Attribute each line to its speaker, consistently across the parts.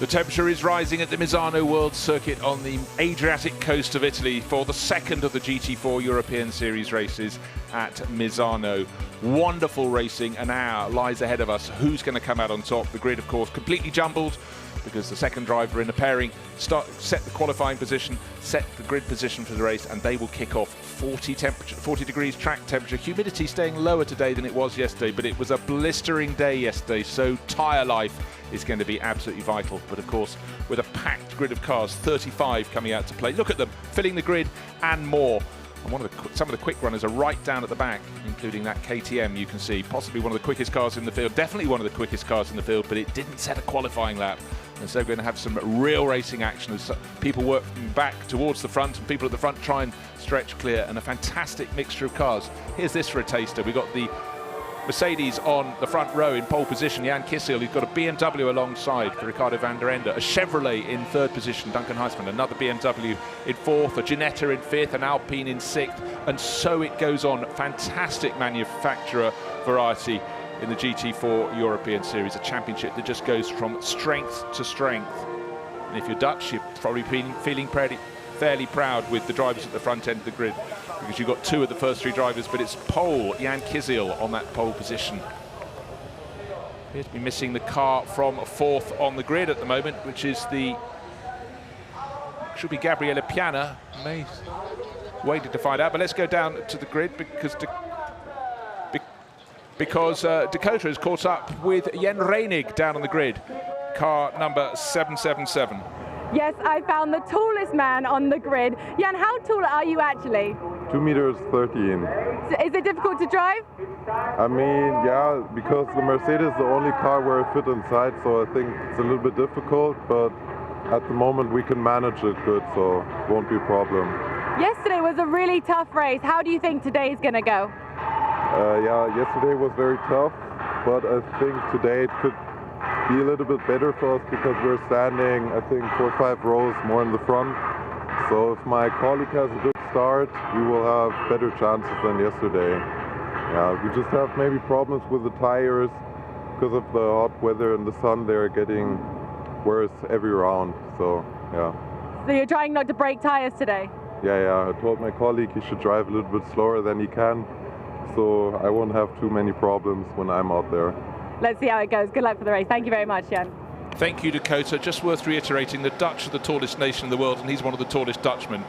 Speaker 1: The temperature is rising at the MISANO World Circuit on the Adriatic coast of Italy for the second of the GT4 European Series races at MISANO. Wonderful racing, an hour lies ahead of us. Who's going to come out on top? The grid, of course, completely jumbled because the second driver in the pairing set the qualifying position, set the grid position for the race, and they will kick off. 40 degrees track temperature, humidity staying lower today than it was yesterday, but it was a blistering day yesterday, so tyre life is going to be absolutely vital. But of course, with a packed grid of cars, 35 coming out to play. Look at them, filling the grid and more. And some of the quick runners are right down at the back, including that KTM you can see. Possibly one of the quickest cars in the field, definitely one of the quickest cars in the field, but it didn't set a qualifying lap. And so we're going to have some real racing action as people work back towards the front and people at the front try and stretch clear, and a fantastic mixture of cars. Here's this for a taster. We've got the Mercedes on the front row in pole position, Jan Kissel. He's got a BMW alongside for Ricardo van der Ende, a Chevrolet in third position, Duncan Heisman, another BMW in fourth, a Ginetta in fifth, an Alpine in sixth, and so it goes on. Fantastic manufacturer variety in the GT4 European Series, a championship that just goes from strength to strength. And if you're Dutch, you're probably feeling fairly proud with the drivers at the front end of the grid, because you've got two of the first three drivers, but it's pole, Jan Kissel on that pole position. Appears to be missing the car from fourth on the grid at the moment, which is should be Gabriele Piana. Waited to find out, but let's go down to the grid because Dakota has caught up with Jan Reinig down on the grid, car number 777.
Speaker 2: Yes, I found the tallest man on the grid. Jan, how tall are you actually?
Speaker 3: 2 meters 13.
Speaker 2: So is it difficult to drive?
Speaker 3: I mean, yeah, because the Mercedes is the only car where I fit inside, so I think it's a little bit difficult, but at the moment we can manage it good, so it won't be a problem. Yesterday
Speaker 2: was a really tough race. How do you think today is going to go?
Speaker 3: Yeah, yesterday was very tough, but I think today it could be a little bit better for us because we're standing, I think, 4 or 5 rows more in the front. So if my colleague has a good start, we will have better chances than yesterday. Yeah, we just have maybe problems with the tires because of the hot weather and the sun. They're getting worse every round. So yeah.
Speaker 2: So you're trying not to break tires today?
Speaker 3: Yeah. I told my colleague he should drive a little bit slower than he can, so I won't have too many problems when I'm out there.
Speaker 2: Let's see how it goes. Good luck for the race. Thank you very much, Jan.
Speaker 1: Thank you, Dakota. Just worth reiterating, the Dutch are the tallest nation in the world, and he's one of the tallest Dutchmen.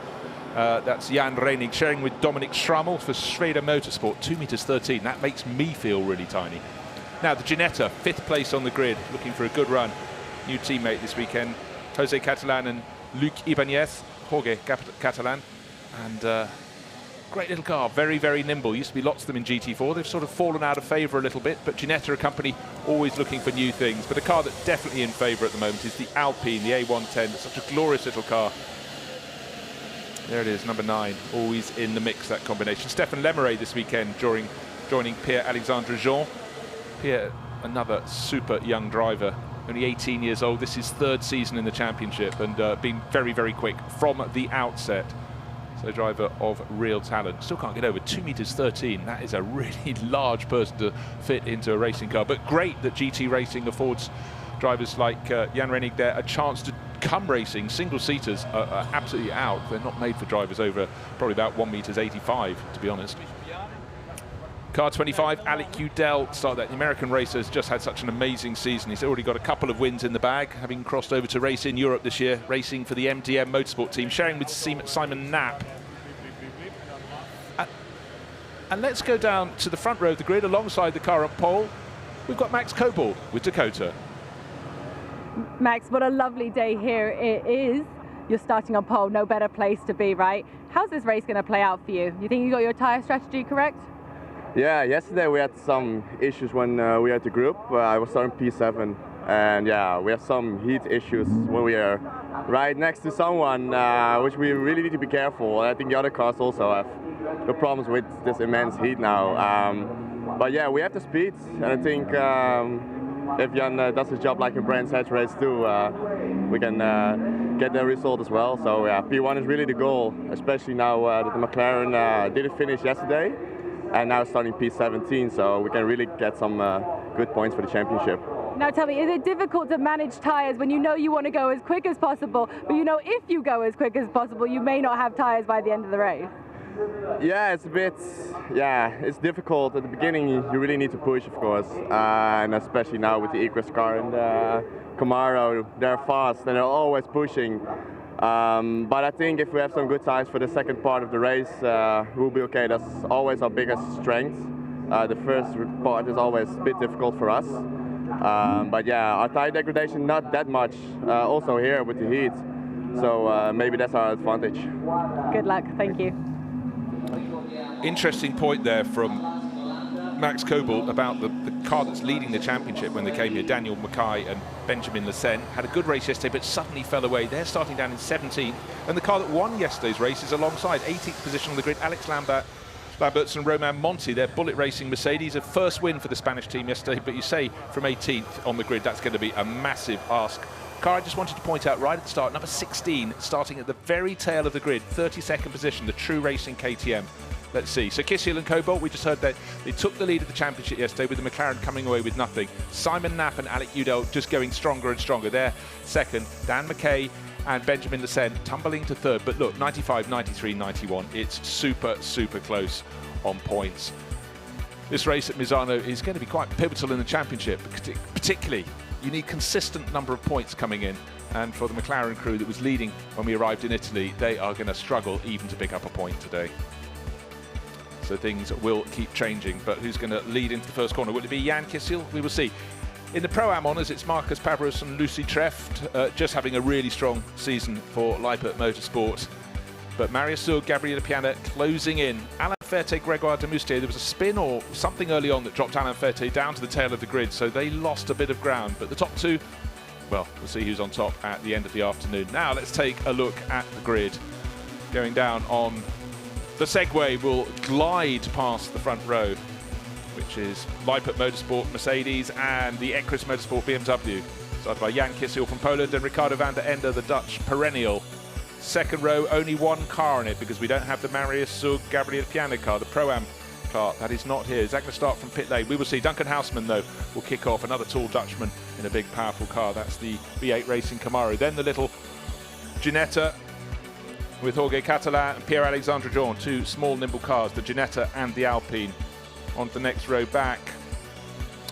Speaker 1: That's Jan Reinig, sharing with Dominic Schrammel for SRO Motorsport, 2 meters 13. That makes me feel really tiny. Now, the Ginetta, 5th place on the grid, looking for a good run. New teammate this weekend, Jose Catalan and Luc Ibanez, Jorge Catalan. And great little car, very, very nimble. Used to be lots of them in GT4. They've sort of fallen out of favour a little bit, but Ginetta, a company always looking for new things. But a car that's definitely in favour at the moment is the Alpine, the A110. It's such a glorious little car. There it is, number 9, always in the mix, that combination. Stéphane Lemeray this weekend joining Pierre-Alexandre Jean. Pierre, another super young driver, only 18 years old. This is his 3rd season in the championship and been very, very quick from the outset. So a driver of real talent. Still can't get over 2 meters 13. That is a really large person to fit into a racing car. But great that GT Racing affords drivers like Jan Reinig there a chance to come racing. Single-seaters are absolutely out. They're not made for drivers over probably about 1 meters 85, to be honest. Car 25, Alec Udell started that. The American racer has just had such an amazing season. He's already got a couple of wins in the bag, having crossed over to race in Europe this year, racing for the MDM Motorsport team, sharing with Simon Knapp. And let's go down to the front row of the grid alongside the car on pole. We've got Max Kobel with Dakota.
Speaker 2: Max, what a lovely day here it is. You're starting on pole, no better place to be, right? How's this race going to play out for you? You think you got your tyre strategy correct?
Speaker 4: Yeah, yesterday we had some issues when we had the group. I was starting P7, and yeah, we had some heat issues when we are right next to someone, which we really need to be careful. I think the other cars also have the problems with this immense heat now. But yeah, we have the speed, and I think if Jan does his job like in Brands Hatch race too, we can get the result as well. So yeah, P1 is really the goal, especially now that the McLaren didn't finish yesterday. And now starting P17, so we can really get some good points for the championship.
Speaker 2: Now tell me, is it difficult to manage tyres when you know you want to go as quick as possible, but you know if you go as quick as possible, you may not have tyres by the end of the race?
Speaker 4: Yeah, it's a bit, it's difficult. At the beginning, you really need to push, of course, and especially now with the Equus car and the Camaro, they're fast and they're always pushing. But I think if we have some good times for the second part of the race, we'll be okay. That's always our biggest strength. The first part is always a bit difficult for us. But yeah, our tire degradation not that much, also here with the heat. So maybe that's our advantage.
Speaker 2: Good luck, thank you.
Speaker 1: Interesting point there from Max Kobel about the car that's leading the championship when they came here. Daniel Mackay and Benjamin Lecen had a good race yesterday, but suddenly fell away. They're starting down in 17th, and the car that won yesterday's race is alongside 18th position on the grid. Alex Lamberts and Romain Monti, their Bullet Racing Mercedes, a first win for the Spanish team yesterday, but you say from 18th on the grid, that's going to be a massive ask. Car I just wanted to point out right at the start, number 16, starting at the very tail of the grid, 32nd position, the True Racing KTM. Let's see. So Kissel and Cobalt, we just heard that they took the lead of the championship yesterday with the McLaren coming away with nothing. Simon Knapp and Alec Udell just going stronger and stronger. They're second. Dan McKay and Benjamin Lecen tumbling to third. But look, 95, 93, 91. It's super, super close on points. This race at Misano is going to be quite pivotal in the championship. Particularly, you need consistent number of points coming in. And for the McLaren crew that was leading when we arrived in Italy, they are going to struggle even to pick up a point today. So things will keep changing, but who's going to lead into the first corner? Will it be Jan Kissel? We will see. In the Pro-Am honours, it's Marcus Pavrus and Lucy Treft, just having a really strong season for Lippert Motorsport. But Marius Zug, Gabriele Piana closing in. Alain Ferté, Grégoire de Moustier, there was a spin or something early on that dropped Alain Ferté down to the tail of the grid, so they lost a bit of ground. But the top two, well, we'll see who's on top at the end of the afternoon. Now let's take a look at the grid. Going down on the Segway will glide past the front row, which is Lippert Motorsport Mercedes and the Equus Motorsport BMW. Started by Jan Kissel from Poland and Ricardo van der Ende, the Dutch perennial. Second row, only one car in it because we don't have the Marius Zug Gabriele Piana car, the Pro-Am car. That is not here. Is that going to start from pit lane? We will see. Duncan Houseman, though, will kick off. Another tall Dutchman in a big, powerful car. That's the V8 Racing Camaro. Then the little Ginetta with Jorge Catalan and Pierre-Alexandre Jean, two small, nimble cars, the Ginetta and the Alpine. On to the next row back,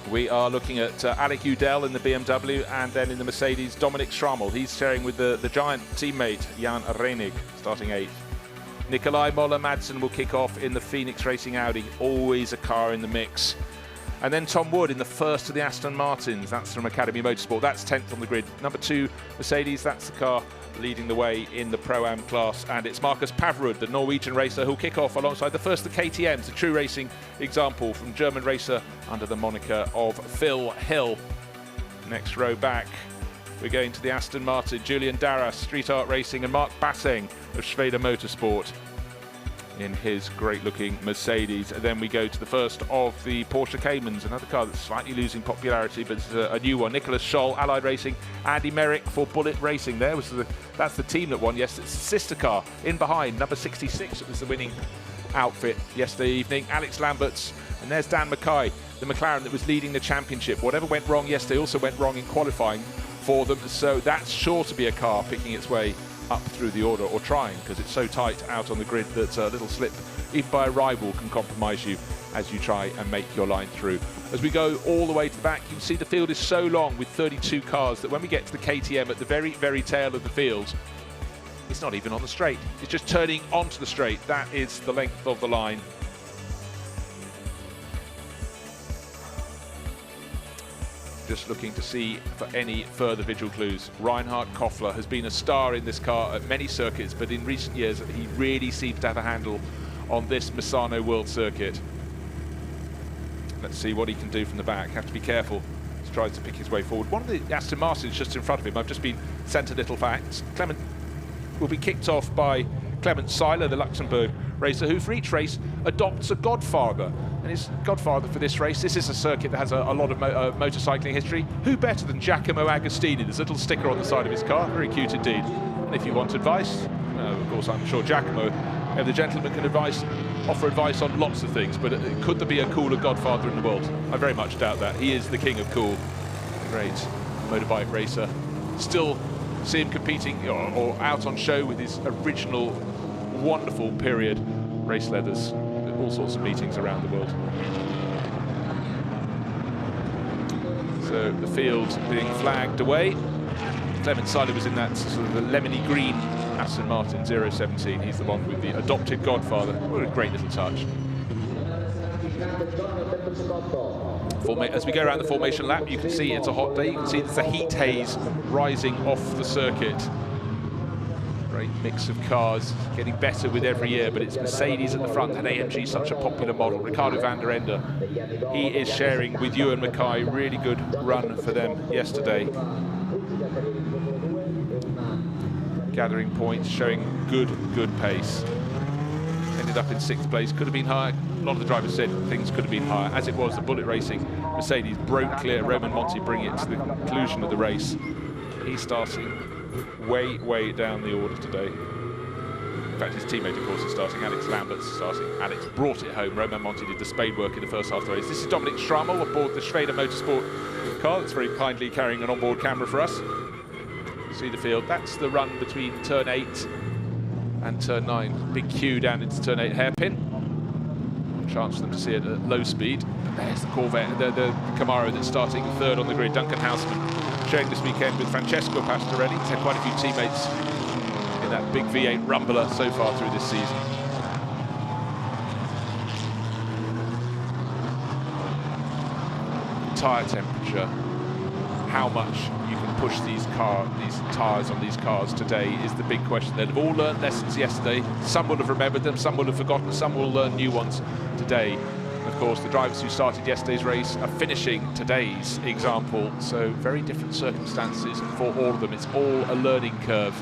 Speaker 1: we are looking at Alec Udell in the BMW, and then in the Mercedes, Dominic Schrammel. He's sharing with the giant teammate, Jan Reinig, starting 8th. Nikolai Moller-Madsen will kick off in the Phoenix Racing Audi, always a car in the mix. And then Tom Wood in the first of the Aston Martins, that's from Academy Motorsport, that's 10th on the grid. Number 2, Mercedes, that's the car leading the way in the Pro-Am class, and it's Marcus Pavrud, the Norwegian racer, who'll kick off alongside the first of the KTMs, the True Racing example from German racer under the moniker of Phil Hill. Next row back, we're going to the Aston Martin, Julian Darras, Street Art Racing, and Mark Basseng of Schwede Motorsport in his great-looking Mercedes. And then we go to the first of the Porsche Caymans, another car that's slightly losing popularity, but it's a new one. Nicholas Scholl, Allied Racing, Andy Merrick for Bullet Racing. That's the team that won. Yes, it's a sister car in behind, number 66 was the winning outfit yesterday evening. Alex Lamberts, and there's Dan Mackay, the McLaren that was leading the championship. Whatever went wrong yesterday also went wrong in qualifying for them, so that's sure to be a car picking its way up through the order, or trying, because it's so tight out on the grid that a little slip, even by a rival, can compromise you as you try and make your line through. As we go all the way to the back, you can see the field is so long with 32 cars that when we get to the KTM at the very, very tail of the field, it's not even on the straight. It's just turning onto the straight. That is the length of the line. Just looking to see for any further visual clues. Reinhard Koffler has been a star in this car at many circuits, but in recent years he really seems to have a handle on this Misano World Circuit. Let's see what he can do from the back. Have to be careful. He tries to pick his way forward. One of the Aston Martins just in front of him. I've just been sent a little fact. Clement will be kicked off by Clement Seiler, the Luxembourg racer, who for each race adopts a godfather. And his godfather for this race, this is a circuit that has a lot of motorcycling history. Who better than Giacomo Agostini? There's a little sticker on the side of his car, very cute indeed. And if you want advice, of course I'm sure Giacomo, the gentleman, can offer advice on lots of things, but could there be a cooler godfather in the world? I very much doubt that. He is the king of cool. great motorbike racer. Still see him competing or out on show with his original wonderful period race leathers at all sorts of meetings around the world. So the field being flagged away. Clement Seiler was in that sort of the lemony green Aston Martin 017. He's the one with the adopted godfather. What a great little touch. As we go around the formation lap, you can see it's a hot day. You can see there's a heat haze rising off the circuit. Great mix of cars, getting better with every year, but it's Mercedes at the front and AMG, such a popular model. Ricardo van der Ende, he is sharing with Ewan Mackay. Really good run for them yesterday. Gathering points, showing good pace. Ended up in 6th place, could have been higher. A lot of the drivers said things could have been higher. As it was, the Bullet Racing Mercedes broke clear. Roman Monti bringing it to the conclusion of the race. He's starting way down the order today. In fact, his teammate, of course, is starting. Alex Lambert's starting. Alex brought it home. Roman Monti did the spade work in the first half of the race. This is Dominic Strammel aboard the Schrader Motorsport car that's very kindly carrying an onboard camera for us. See the field. That's the run between turn 8 and turn 9. Big queue down into turn 8 hairpin. Chance for them to see it at low speed. But there's the Corvette, the Camaro that's starting 3rd on the grid. Duncan Houseman sharing this weekend with Francesco Pastorelli. He's had quite a few teammates in that big V8 rumbler so far through this season. Tyre temperature, how much you can push these tyres on these cars today is the big question. They've all learned lessons yesterday. Some will have remembered them, some will have forgotten, some will learn new ones today. And of course, the drivers who started yesterday's race are finishing today's example. So very different circumstances for all of them. It's all a learning curve.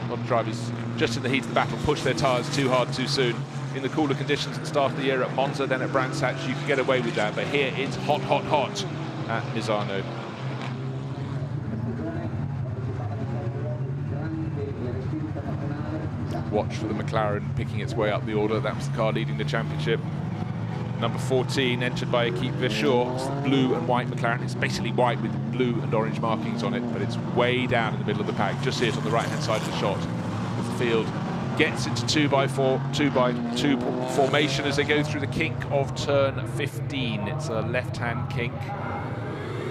Speaker 1: A lot of drivers just in the heat of the battle push their tyres too hard too soon. In the cooler conditions at the start of the year at Monza, then at Brands Hatch, you can get away with that. But here it's hot at Misano. Watch for the McLaren picking its way up the order. That was the car leading the championship. Number 14, entered by Equipe Verschoor. It's the blue and white McLaren. It's basically white with blue and orange markings on it, but it's way down in the middle of the pack. Just see it on the right-hand side of the shot. As the field gets into 2x2 formation as they go through the kink of turn 15. It's a left-hand kink.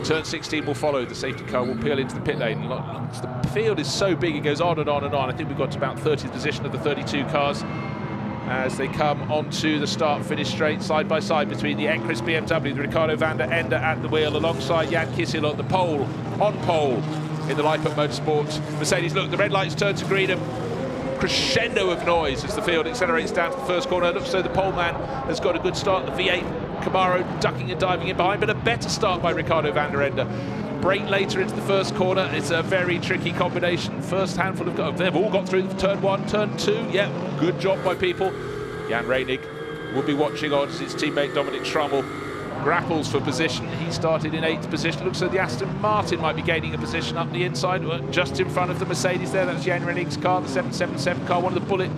Speaker 1: Turn 16 will follow. The safety car will peel into the pit lane. The field is so big, it goes on and on and on. I think we've got to about 30th position of the 32 cars as they come onto the start-finish straight, side by side between the Encris BMW, the Ricardo van der Ende at the wheel, alongside Jan Kissel at the pole, on pole in the Lippert Motorsports Mercedes. Look, the red lights turn to green, a crescendo of noise as the field accelerates down to the first corner. It looks so the pole man has got a good start. The V8 Camaro ducking and diving in behind, but a better start by Ricardo van der Ende. Brake later into the first corner. It's a very tricky combination. First handful of cars, they've all got through turn 1, turn 2. Yeah, good job by people. Jan Reinig will be watching on as his teammate Dominic Strammel grapples for position. He started in 8th position. Looks like the Aston Martin might be gaining a position up the inside, just in front of the Mercedes there. That's Jan Reinig's car, the 777 car, one of the Bullet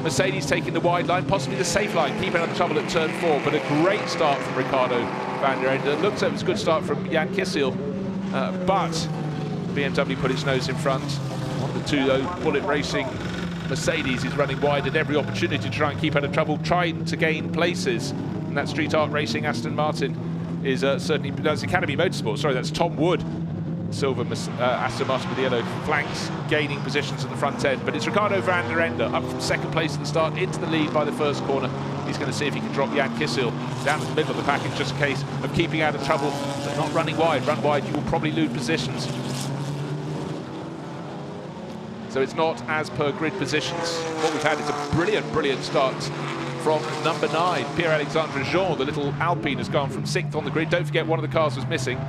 Speaker 1: Mercedes taking the wide line, possibly the safe line, keeping out of trouble at turn 4. But a great start from Ricardo van der Ende. Looks like it was a good start from Jan Kissel, but BMW put its nose in front. One of the two, though, Bullet Racing Mercedes is running wide at every opportunity to try and keep out of trouble, trying to gain places. And that Street Art Racing Aston Martin is certainly, that's Academy Motorsports, sorry, that's Tom Wood. Silver Aston Martin with the yellow flanks, gaining positions at the front end. But it's Ricardo van der Ende up from 2nd place at the start, into the lead by the first corner. He's going to see if he can drop Jan Kissel down to the middle of the pack. It's just a case of keeping out of trouble, but not running wide. Run wide, you will probably lose positions. So it's not as per grid positions. What we've had is a brilliant start from number 9. Pierre-Alexandre Jean, the little Alpine, has gone from 6th on the grid. Don't forget, one of the cars was missing,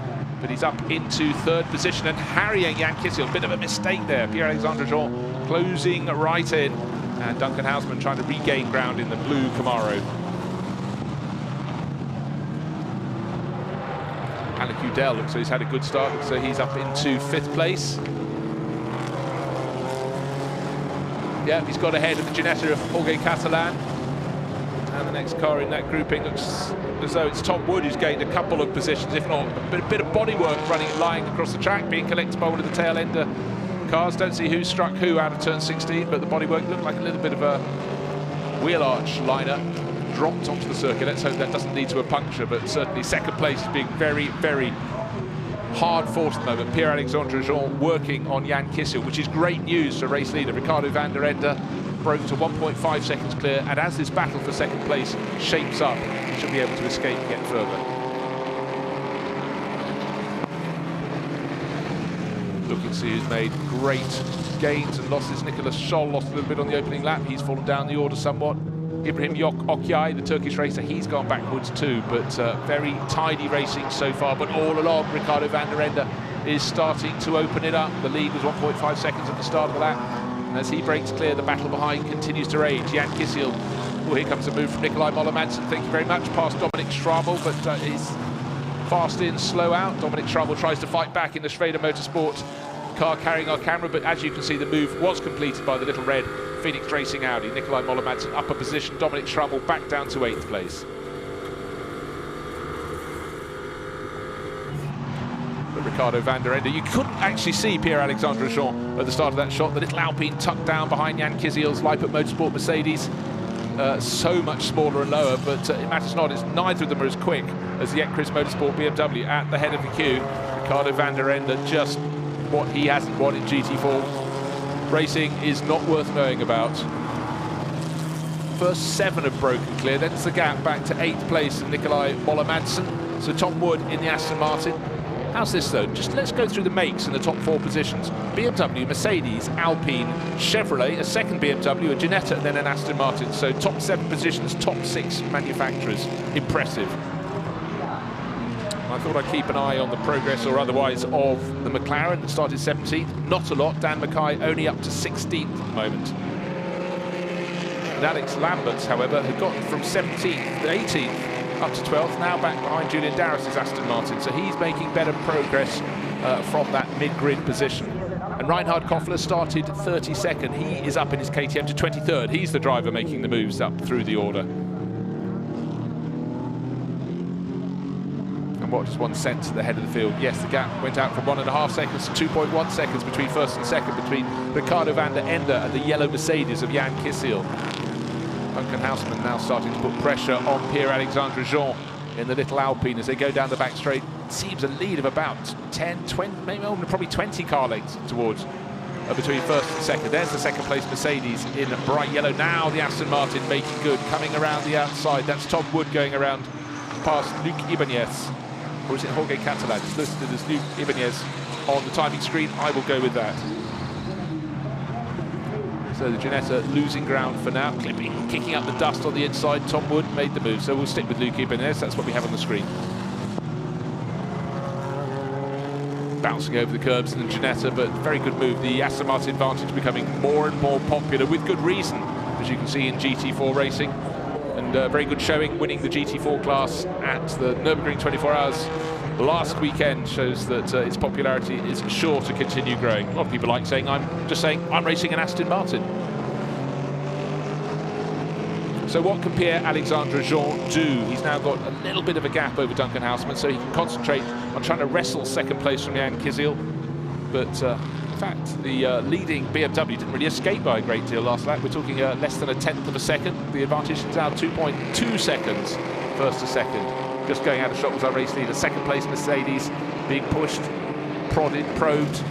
Speaker 1: but he's up into 3rd position and harrying Jan Kissel. A bit of a mistake there. Pierre-Alexandre Jean closing right in, and Duncan Houseman trying to regain ground in the blue Camaro. Alec Udell looks like he's had a good start, so he's up into 5th place. Yeah, he's got ahead of the Ginetta of Jorge Catalan. And the next car in that grouping looks as though it's Tom Wood who's gained a couple of positions, if not a bit of bodywork lying across the track, being collected by one of the tail ender cars. Don't see who struck who out of turn 16, but the bodywork looked like a little bit of a wheel arch liner dropped onto the circuit. Let's hope that doesn't lead to a puncture, but certainly second place is being very, very hard fought at the moment. Pierre-Alexandre Jean working on Jan Kissel, which is great news for race leader Ricardo van der Ende. Broke to 1.5 seconds clear, and as this battle for second place shapes up, he should be able to escape and get further. Looking to see who's made great gains and losses. Nicolas Scholl lost a little bit on the opening lap. He's fallen down the order somewhat. Ibrahim Okyay, the Turkish racer, he's gone backwards too, but very tidy racing so far. But all along, Ricardo van der Ende is starting to open it up. The lead was 1.5 seconds at the start of the lap. And as he breaks clear, the battle behind continues to rage. Jan Kissel, well, here comes a move from Nikolai Moller-Madsen, thank you very much, past Dominic Strabel, but he's fast in, slow out. Dominic Strabel tries to fight back in the SRO Motorsports car carrying our camera, but as you can see, the move was completed by the little red Phoenix Racing Audi. Nikolai Moller-Madsen upper position, Dominic Strabel back down to 8th place. But Ricardo van der Ende, you couldn't actually see Pierre-Alexandre Jean at the start of that shot. The little Alpine tucked down behind Jan Kissel's Lippert Motorsport Mercedes. So much smaller and lower, but it matters not. It's neither of them are as quick as the Ecris Motorsport BMW at the head of the queue. Ricardo van der Ende, just what he hasn't won in GT4 racing is not worth knowing about. First 7 have broken clear, then it's the gap back to 8th place of Nikolai Moller-Madsen. So Tom Wood in the Aston Martin. How's this though? Just let's go through the makes in the top 4 positions. BMW, Mercedes, Alpine, Chevrolet, a second BMW, a Ginetta, and then an Aston Martin. So top 7 positions, top 6 manufacturers. Impressive. I thought I'd keep an eye on the progress or otherwise of the McLaren that started 17th. Not a lot. Dan Mackay only up to 16th at the moment. And Alex Lamberts, however, had gotten from 17th to 18th up to 12th, now back behind Julian Darris's Aston Martin. So he's making better progress from that mid-grid position. And Reinhard Koffler started 32nd. He is up in his KTM to 23rd. He's the driver making the moves up through the order. And what does one sense at the head of the field? Yes, the gap went out from 1.5 seconds to 2.1 seconds between first and second, between Ricardo van der Ende and the yellow Mercedes of Jan Kissel. Duncan Houseman now starting to put pressure on Pierre-Alexandre Jean in the little Alpine as they go down the back straight. It seems a lead of about 10, 20, maybe probably 20 car lengths towards between first and second. There's the second place Mercedes in bright yellow. Now the Aston Martin making good, coming around the outside. That's Tom Wood going around past Luc Ibanez. Or is it Jorge Catalan? It's listed as Luc Ibanez on the timing screen. I will go with that. So the Ginetta losing ground for now, kicking up the dust on the inside. Tom Wood made the move, so we'll stick with Luc Ibanez. That's what we have on the screen. Bouncing over the curbs in the Ginetta, but very good move. The Aston Martin advantage becoming more and more popular with good reason, as you can see in GT4 racing. And very good showing, winning the GT4 class at the Nürburgring 24 Hours last weekend shows that its popularity is sure to continue growing. A lot of people like saying, I'm racing an Aston Martin. So what can Pierre-Alexandre Jean do? He's now got a little bit of a gap over Duncan Houseman, so he can concentrate on trying to wrestle second place from Jan Kissel. But in fact, the leading BMW didn't really escape by a great deal last lap. We're talking less than 1/10 of a second. The advantage is now 2.2 seconds, first to second. Just going out of shot was our race leader. Second place Mercedes being pushed, prodded, probed.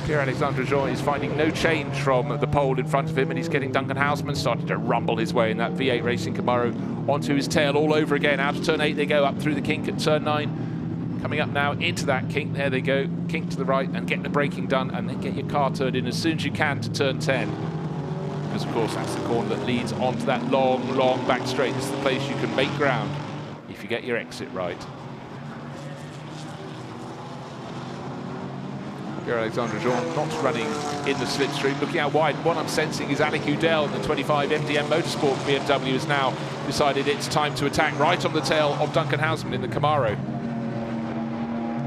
Speaker 1: Pierre-Alexandre Jean is finding no change from the pole in front of him, and he's getting Duncan Houseman starting to rumble his way in that V8 Racing Camaro onto his tail all over again. Out of turn 8 they go, up through the kink at turn 9. Coming up now into that kink, there they go, kink to the right, and get the braking done, and then get your car turned in as soon as you can to turn 10. Because of course that's the corner that leads onto that long, long back straight. This is the place you can make ground if you get your exit right. Pierre-Alexandre Jean not running in the slipstream, looking out wide. What I'm sensing is Alec Udell, the 25 MDM Motorsport BMW, has now decided it's time to attack right on the tail of Duncan Houseman in the Camaro.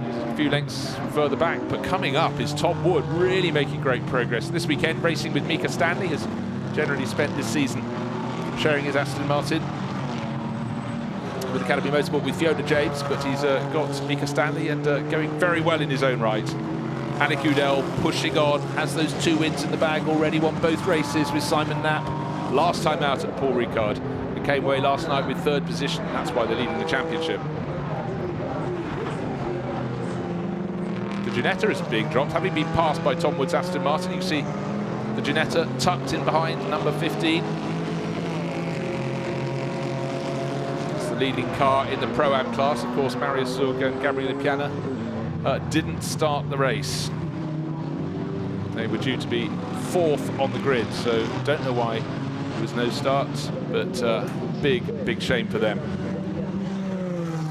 Speaker 1: He's a few lengths further back, but coming up is Tom Wood, really making great progress. This weekend, racing with Mika Stanley, has generally spent this season sharing his Aston Martin with Academy Motorsport with Fiona James, but he's got Mika Stanley and going very well in his own right. Alec Udell pushing on, has those 2 wins in the bag already, won both races with Simon Knapp last time out at Paul Ricard. He came away last night with 3rd position, that's why they're leading the championship. The Ginetta is being dropped, having been passed by Tom Wood's Aston Martin. You see the Ginetta tucked in behind number 15. It's the leading car in the Pro-Am class. Of course, Marius Surga and Gabriele Piana didn't start the race. They were due to be 4th on the grid, so don't know why there was no start, but big shame for them.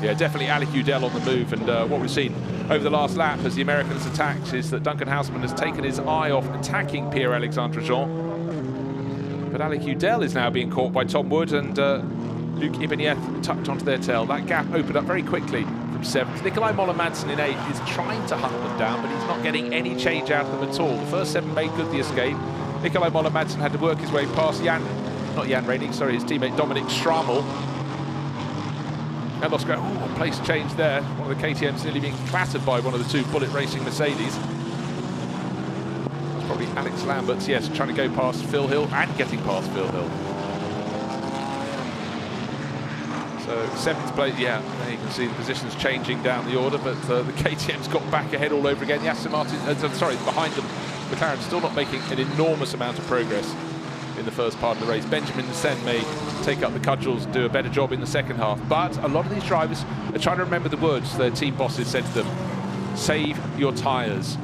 Speaker 1: Yeah, definitely Alec Udell on the move, and what we've seen over the last lap as the Americans attacked is that Duncan Houseman has taken his eye off attacking Pierre-Alexandre Jean. But Alec Udell is now being caught by Tom Wood, and Luc Ibanez tucked onto their tail. That gap opened up very quickly from 7th. Nikolai Moller-Madsen in 8th is trying to hunt them down, but he's not getting any change out of them at all. The first 7 made good the escape. Nikolai Moller-Madsen had to work his way past his teammate Dominic Stramel. And lost ground. Oh, place change there. One of the KTMs nearly being clattered by one of the 2 Bullet Racing Mercedes. It's probably Alex Lamberts, yes, trying to go past Phil Hill and getting past Phil Hill. So 7th place, yeah, there you can see the positions changing down the order, but the KTM's got back ahead all over again. The Aston Martin, behind them, McLaren still not making an enormous amount of progress in the first part of the race. Benjamin Sen may take up the cudgels and do a better job in the second half, but a lot of these drivers are trying to remember the words their team bosses said to them: save your tyres.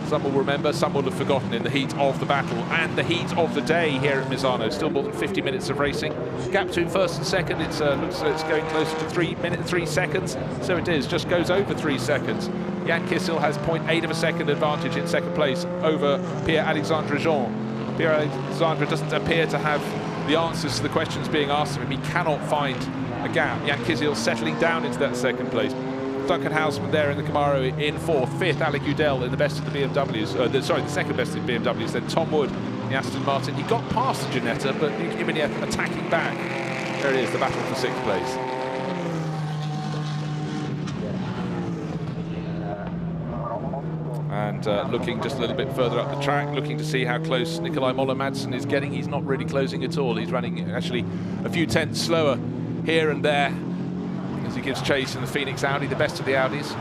Speaker 1: Some will remember, some will have forgotten in the heat of the battle and the heat of the day here at Misano. Still more than 50 minutes of racing. Gap between 1st and 2nd, it looks like it's going closer to 3 minutes, 3 seconds. So it is, just goes over 3 seconds. Jan Kissel has 0.8 of a second advantage in 2nd place over Pierre-Alexandre Jean. Pierre-Alexandre doesn't appear to have the answers to the questions being asked of him. He cannot find a gap. Jan Kissel settling down into that 2nd place. Duncan Houseman there in the Camaro in 4th. 5th, Alec Udell in the best of the BMWs. The 2nd best of the BMWs. Then Tom Wood in the Aston Martin. He got past the Ginetta, but Ibanez attacking back. There it is, the battle for 6th place. And looking just a little bit further up the track, looking to see how close Nikolai Moller-Madsen is getting. He's not really closing at all. He's running actually a few tenths slower here and there as he gives chase in the Phoenix Audi, the best of the Audis.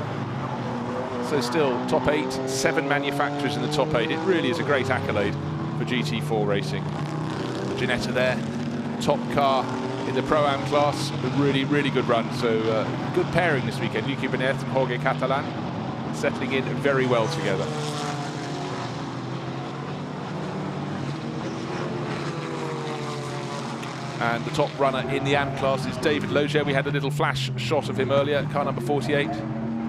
Speaker 1: So still top 8, 7 manufacturers in the top 8. It really is a great accolade for GT4 racing. The Ginetta there, top car in the Pro-Am class, a really good run. So good pairing this weekend. Luc Ibanez and Jorge Catalan settling in very well together. And the top runner in the AM class is David Loggia. We had a little flash shot of him earlier, car number 48.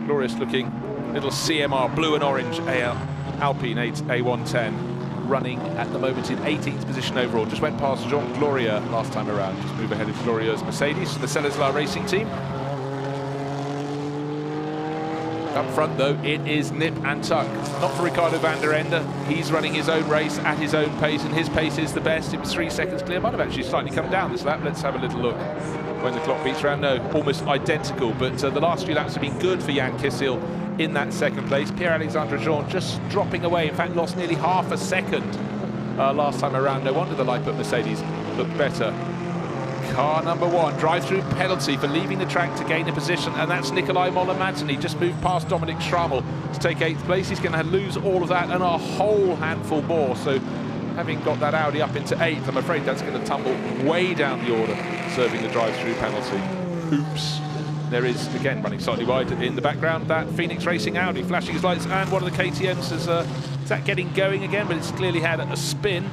Speaker 1: Glorious looking little CMR blue and orange Alpine A110, running at the moment in 18th position overall. Just went past Jean Gloria last time around. Just move ahead of Gloria's Mercedes, the Celleslar Racing team. Up front, though, it is nip and tuck. Not for Ricardo van der Ende. He's running his own race at his own pace, and his pace is the best. It was 3 seconds clear. Might have actually slightly come down this lap. Let's have a little look when the clock beats around. No, almost identical, but the last few laps have been good for Jan Kissel in that 2nd place. Pierre-Alexandre Jean just dropping away. In fact, lost nearly half a second last time around. No wonder the Lippert Mercedes looked better. Car number 1, drive-through penalty for leaving the track to gain a position, and that's Nikolai Moller-Madsen. He just moved past Dominic Stramel to take 8th place. He's going to lose all of that and a whole handful more. So having got that Audi up into 8th, I'm afraid that's going to tumble way down the order, serving the drive-through penalty. Oops. There is, again, running slightly wide in the background, that Phoenix Racing Audi flashing his lights, and one of the KTMs is that getting going again, but it's clearly had a spin.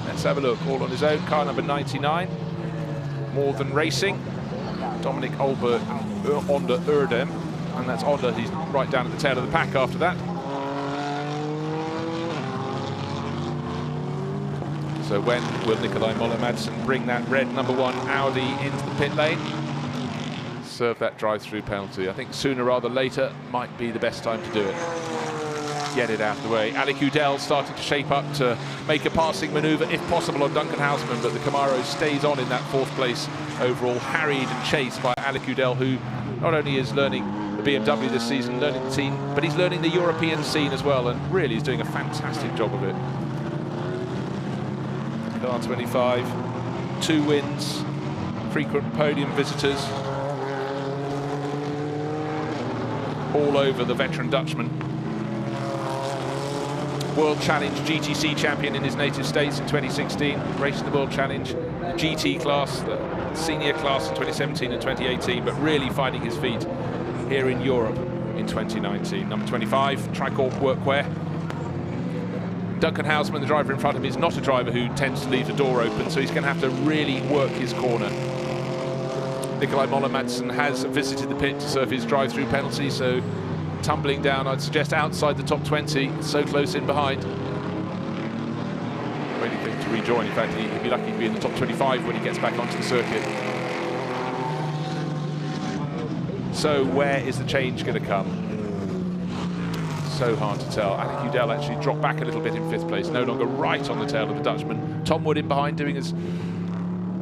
Speaker 1: Let's have a look. All on his own, car number 99. More Than Racing, Dominic Olberg and Onda Erdem, and that's Onda. He's right down at the tail of the pack after that. So when will Nikolai Moller-Madsen bring that red number 1 Audi into the pit lane? Serve that drive-through penalty. I think sooner rather than later might be the best time to do it. get it out of the way. Alec Udell starting to shape up to make a passing manoeuvre, if possible, on Duncan Houseman, but the Camaro stays on in that 4th place overall, harried and chased by Alec Udell, who not only is learning the BMW this season, learning the team, but he's learning the European scene as well, and really is doing a fantastic job of it. Car 25, 2 wins, frequent podium visitors, all over the veteran Dutchman. World Challenge GTC champion in his native states in 2016, racing the World Challenge GT class, the senior class in 2017 and 2018, but really finding his feet here in Europe in 2019. Number 25, Tricorp workwear. Duncan Houseman, the driver in front of him, is not a driver who tends to leave the door open, so he's going to have to really work his corner. Nikolai Moller-Madsen has visited the pit to serve his drive-through penalty, so tumbling down, I'd suggest outside the top 20, so close in behind. Waiting for him to rejoin. In fact, he'd be lucky to be in the top 25 when he gets back onto the circuit. So where is the change going to come? So hard to tell. Alec Udell actually dropped back a little bit in 5th place, no longer right on the tail of the Dutchman. Tom Wood in behind, doing as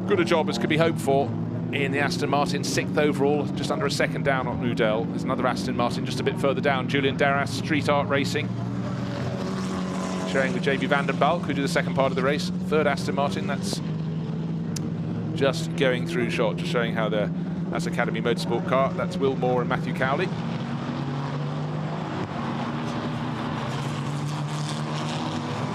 Speaker 1: good a job as could be hoped for in the Aston Martin, 6th overall, just under a second down on Udell. There's another Aston Martin just a bit further down, Julian Darras, Street Art Racing, sharing with JB Vandenbalk, who did the second part of the race. 3rd Aston Martin, that's just going through shot, just showing how that's Academy Motorsport car. That's Will Moore and Matthew Cowley.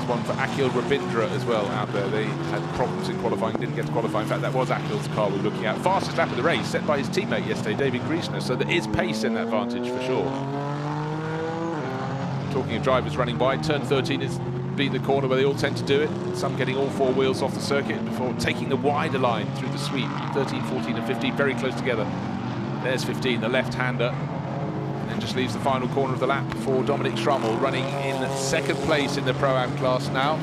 Speaker 1: One for Akhil Rabindra as well out there. They had problems in qualifying, didn't get to qualify. In fact, that was Akhil's car we were looking at. Fastest lap of the race, set by his teammate yesterday, David Griesner, so there is pace in that advantage for sure. Talking of drivers running wide, turn 13 is being the corner where they all tend to do it. Some getting all 4 wheels off the circuit before taking the wider line through the sweep. 13, 14 and 15 very close together. There's 15, the left-hander. And just leaves the final corner of the lap for Dominic Schrummel, running in 2nd place in the Pro-Am class now,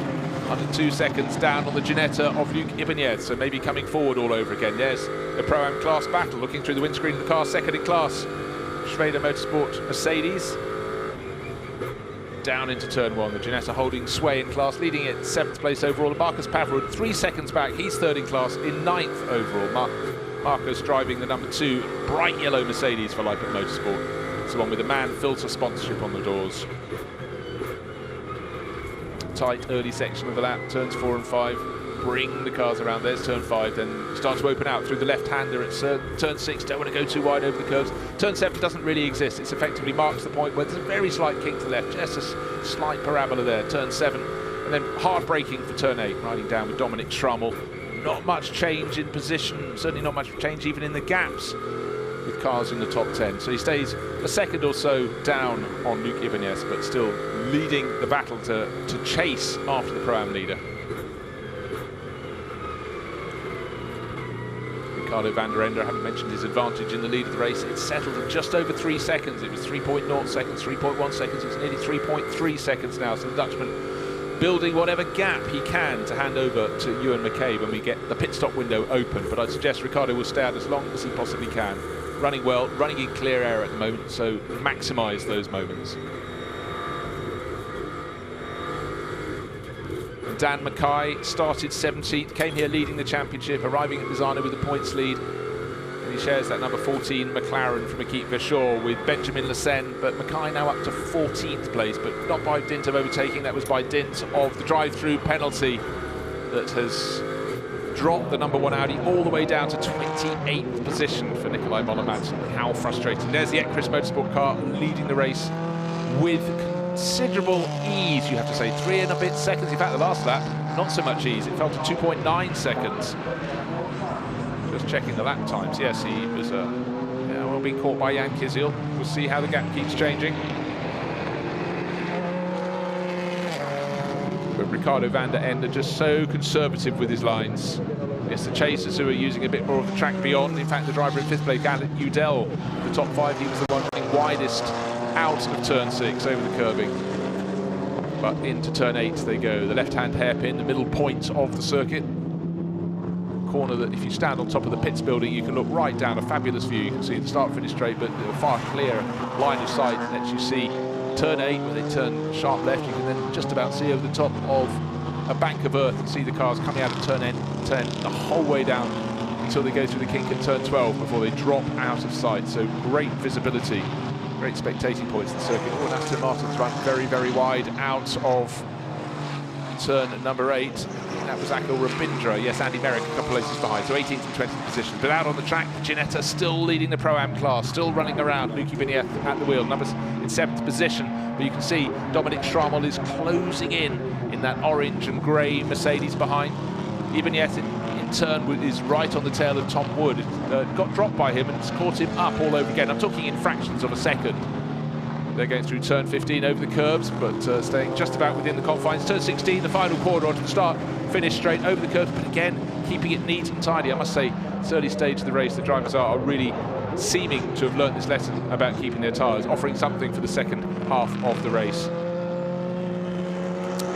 Speaker 1: under 2 seconds down on the Ginetta of Luc Ibanez, so maybe coming forward all over again. There's the Pro-Am class battle, looking through the windscreen of the car, 2nd in class, Schrader Motorsport Mercedes. Down into turn 1, the Ginetta holding sway in class, leading it 7th place overall. And Marcus Paverud 3 seconds back, he's 3rd in class in 9th overall. Marcus driving the number 2 bright yellow Mercedes for Lippert Motorsport. Along with the Man Filter sponsorship on the doors. Tight early section of the lap, turns 4 and 5, bring the cars around. There's turn 5, then start to open out through the left-hander at turn 6. Don't want to go too wide over the curves. Turn 7 doesn't really exist. It's effectively marks the point where there's a very slight kink to the left, just a slight parabola there. Turn 7, and then hard braking for turn 8, riding down with Dominic Schrummel. Not much change in position, certainly not much change even in the gaps with cars in the top 10. So he stays a second or so down on Luc Ibanez, but still leading the battle to chase after the Pro-Am leader. Ricardo van der Ende, I haven't mentioned his advantage in the lead of the race. It's settled at just over 3 seconds. It was 3.0 seconds, 3.1 seconds. It's nearly 3.3 seconds now. So the Dutchman building whatever gap he can to hand over to Ewan McCabe when we get the pit stop window open. But I'd suggest Ricardo will stay out as long as he possibly can. Running well, running in clear air at the moment, so maximise those moments. Dan Mackay started 17th, came here leading the championship, arriving at Misano with the points lead. And he shares that number 14 McLaren from Akit Verschoor with Benjamin Lessen, but Mackay now up to 14th place, but not by dint of overtaking. That was by dint of the drive-through penalty that has dropped the number 1 Audi all the way down to 28th position for Nikolai Moller-Madsen. How frustrating. There's the Ekris Motorsport car leading the race with considerable ease, you have to say. 3 and a bit seconds. In fact, the last lap, not so much ease. It fell to 2.9 seconds. Just checking the lap times. Yes, he was well being caught by Jan Kisiel. We'll see how the gap keeps changing. But Ricardo van der Ende just so conservative with his lines. It's the chasers who are using a bit more of the track beyond. In fact, the driver in 5th place, Alec Udell, the top 5, he was the one running widest out of turn 6 over the curbing. But into turn 8 they go. The left-hand hairpin, the middle point of the circuit. Corner that if you stand on top of the pits building, you can look right down, a fabulous view. You can see the start-finish straight, but a far clearer line of sight lets you see turn 8, where they turn sharp left, you can then just about see over the top of a bank of earth and see the cars coming out of turn 10 the whole way down until they go through the kink at turn 12 before they drop out of sight. So great visibility, great spectating points in the circuit. Oh, and Aston Martin's run very, very wide out of turn number 8. That was Akhil Rabindra. Yes, Andy Merrick a couple places behind, so 18th and 20th position. But out on the track, Ginetta still leading the Pro-Am class, still running around. Luki Vignetti at the wheel, numbers in 7th position. But you can see Dominic Schrammel is closing in that orange and grey Mercedes behind. Vignetti in turn is right on the tail of Tom Wood. Got dropped by him and it's caught him up all over again. I'm talking in fractions of a second. They're going through turn 15 over the curbs, but staying just about within the confines. Turn 16, the final corner onto the start, finish straight over the curbs, but again, keeping it neat and tidy. I must say, this early stage of the race, the drivers are really seeming to have learnt this lesson about keeping their tyres, offering something for the second half of the race.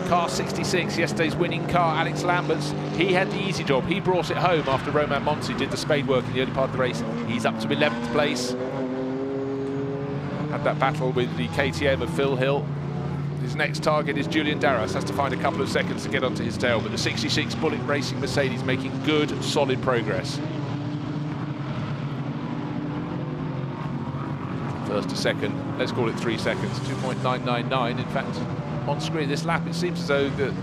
Speaker 1: Car 66, yesterday's winning car, Alex Lamberts, he had the easy job. He brought it home after Romain Monti did the spade work in the early part of the race. He's up to 11th place. Had that battle with the KTM of Phil Hill. His next target is Julian Darras, has to find a couple of seconds to get onto his tail, but the 66 Bullet Racing Mercedes making good, solid progress. First to second, let's call it 3 seconds, 2.999. In fact, on screen this lap, it seems as though that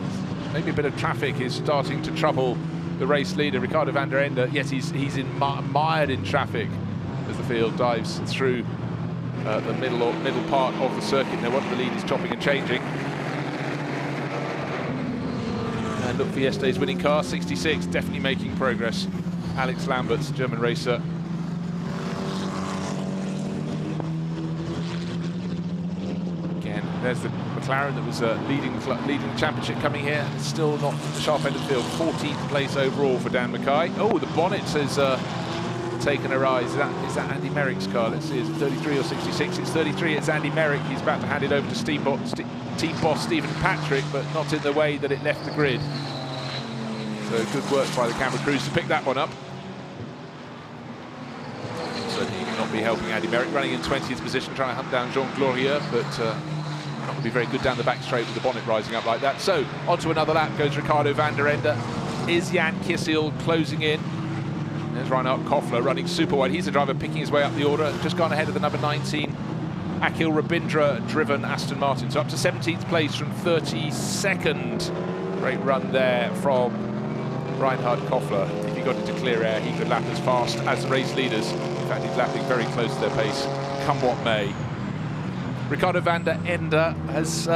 Speaker 1: maybe a bit of traffic is starting to trouble the race leader, Ricardo van der Ende. Yes, he's mired in traffic as the field dives through the middle part of the circuit. No wonder the lead is chopping and changing. And look for yesterday's winning car, 66, definitely making progress. Alex Lamberts, German racer. Again, there's the McLaren that was leading the championship coming here. Still not the sharp end of the field. 14th place overall for Dan Mackay. Oh, the bonnet has taken a rise. Is that Andy Merrick's car? Let's see, is it 33 or 66? It's 33, it's Andy Merrick. He's about to hand it over to team boss Stephen Patrick, but not in the way that it left the grid. So good work by the camera crews to pick that one up. Certainly you cannot be helping Andy Merrick, running in 20th position, trying to hunt down Jean Glorieux, but not going to be very good down the back straight with the bonnet rising up like that. So onto another lap goes Ricardo van der Ende. Is Jan Kissel closing in? There's Reinhard Koffler running super wide. He's the driver picking his way up the order. Just gone ahead of the number 19, Akhil Rabindra driven Aston Martin. So up to 17th place from 32nd. Great run there from Reinhard Koffler. If he got into clear air, he could lap as fast as the race leaders. In fact, he's lapping very close to their pace, come what may. Ricardo van der Ende has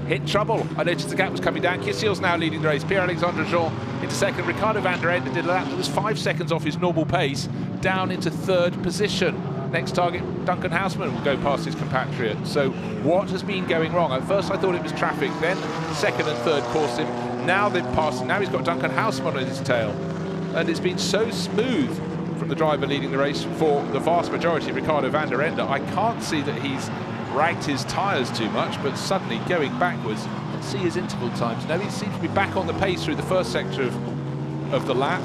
Speaker 1: hit trouble. I noticed the gap was coming down. Kissel's now leading the race. Pierre-Alexandre Jean into second. Ricardo van der Ende did a lap that was 5 seconds off his normal pace, down into 3rd position. Next target, Duncan Houseman will go past his compatriot. So what has been going wrong? At first I thought it was traffic, then 2nd and 3rd caused him. Now they've passed him. Now he's got Duncan Houseman on his tail. And it's been so smooth from the driver leading the race for the vast majority of Ricardo van der Ende. I can't see that he's ragged his tyres too much, but suddenly going backwards. Let's see his interval times. No, he seems to be back on the pace through the first sector of the lap,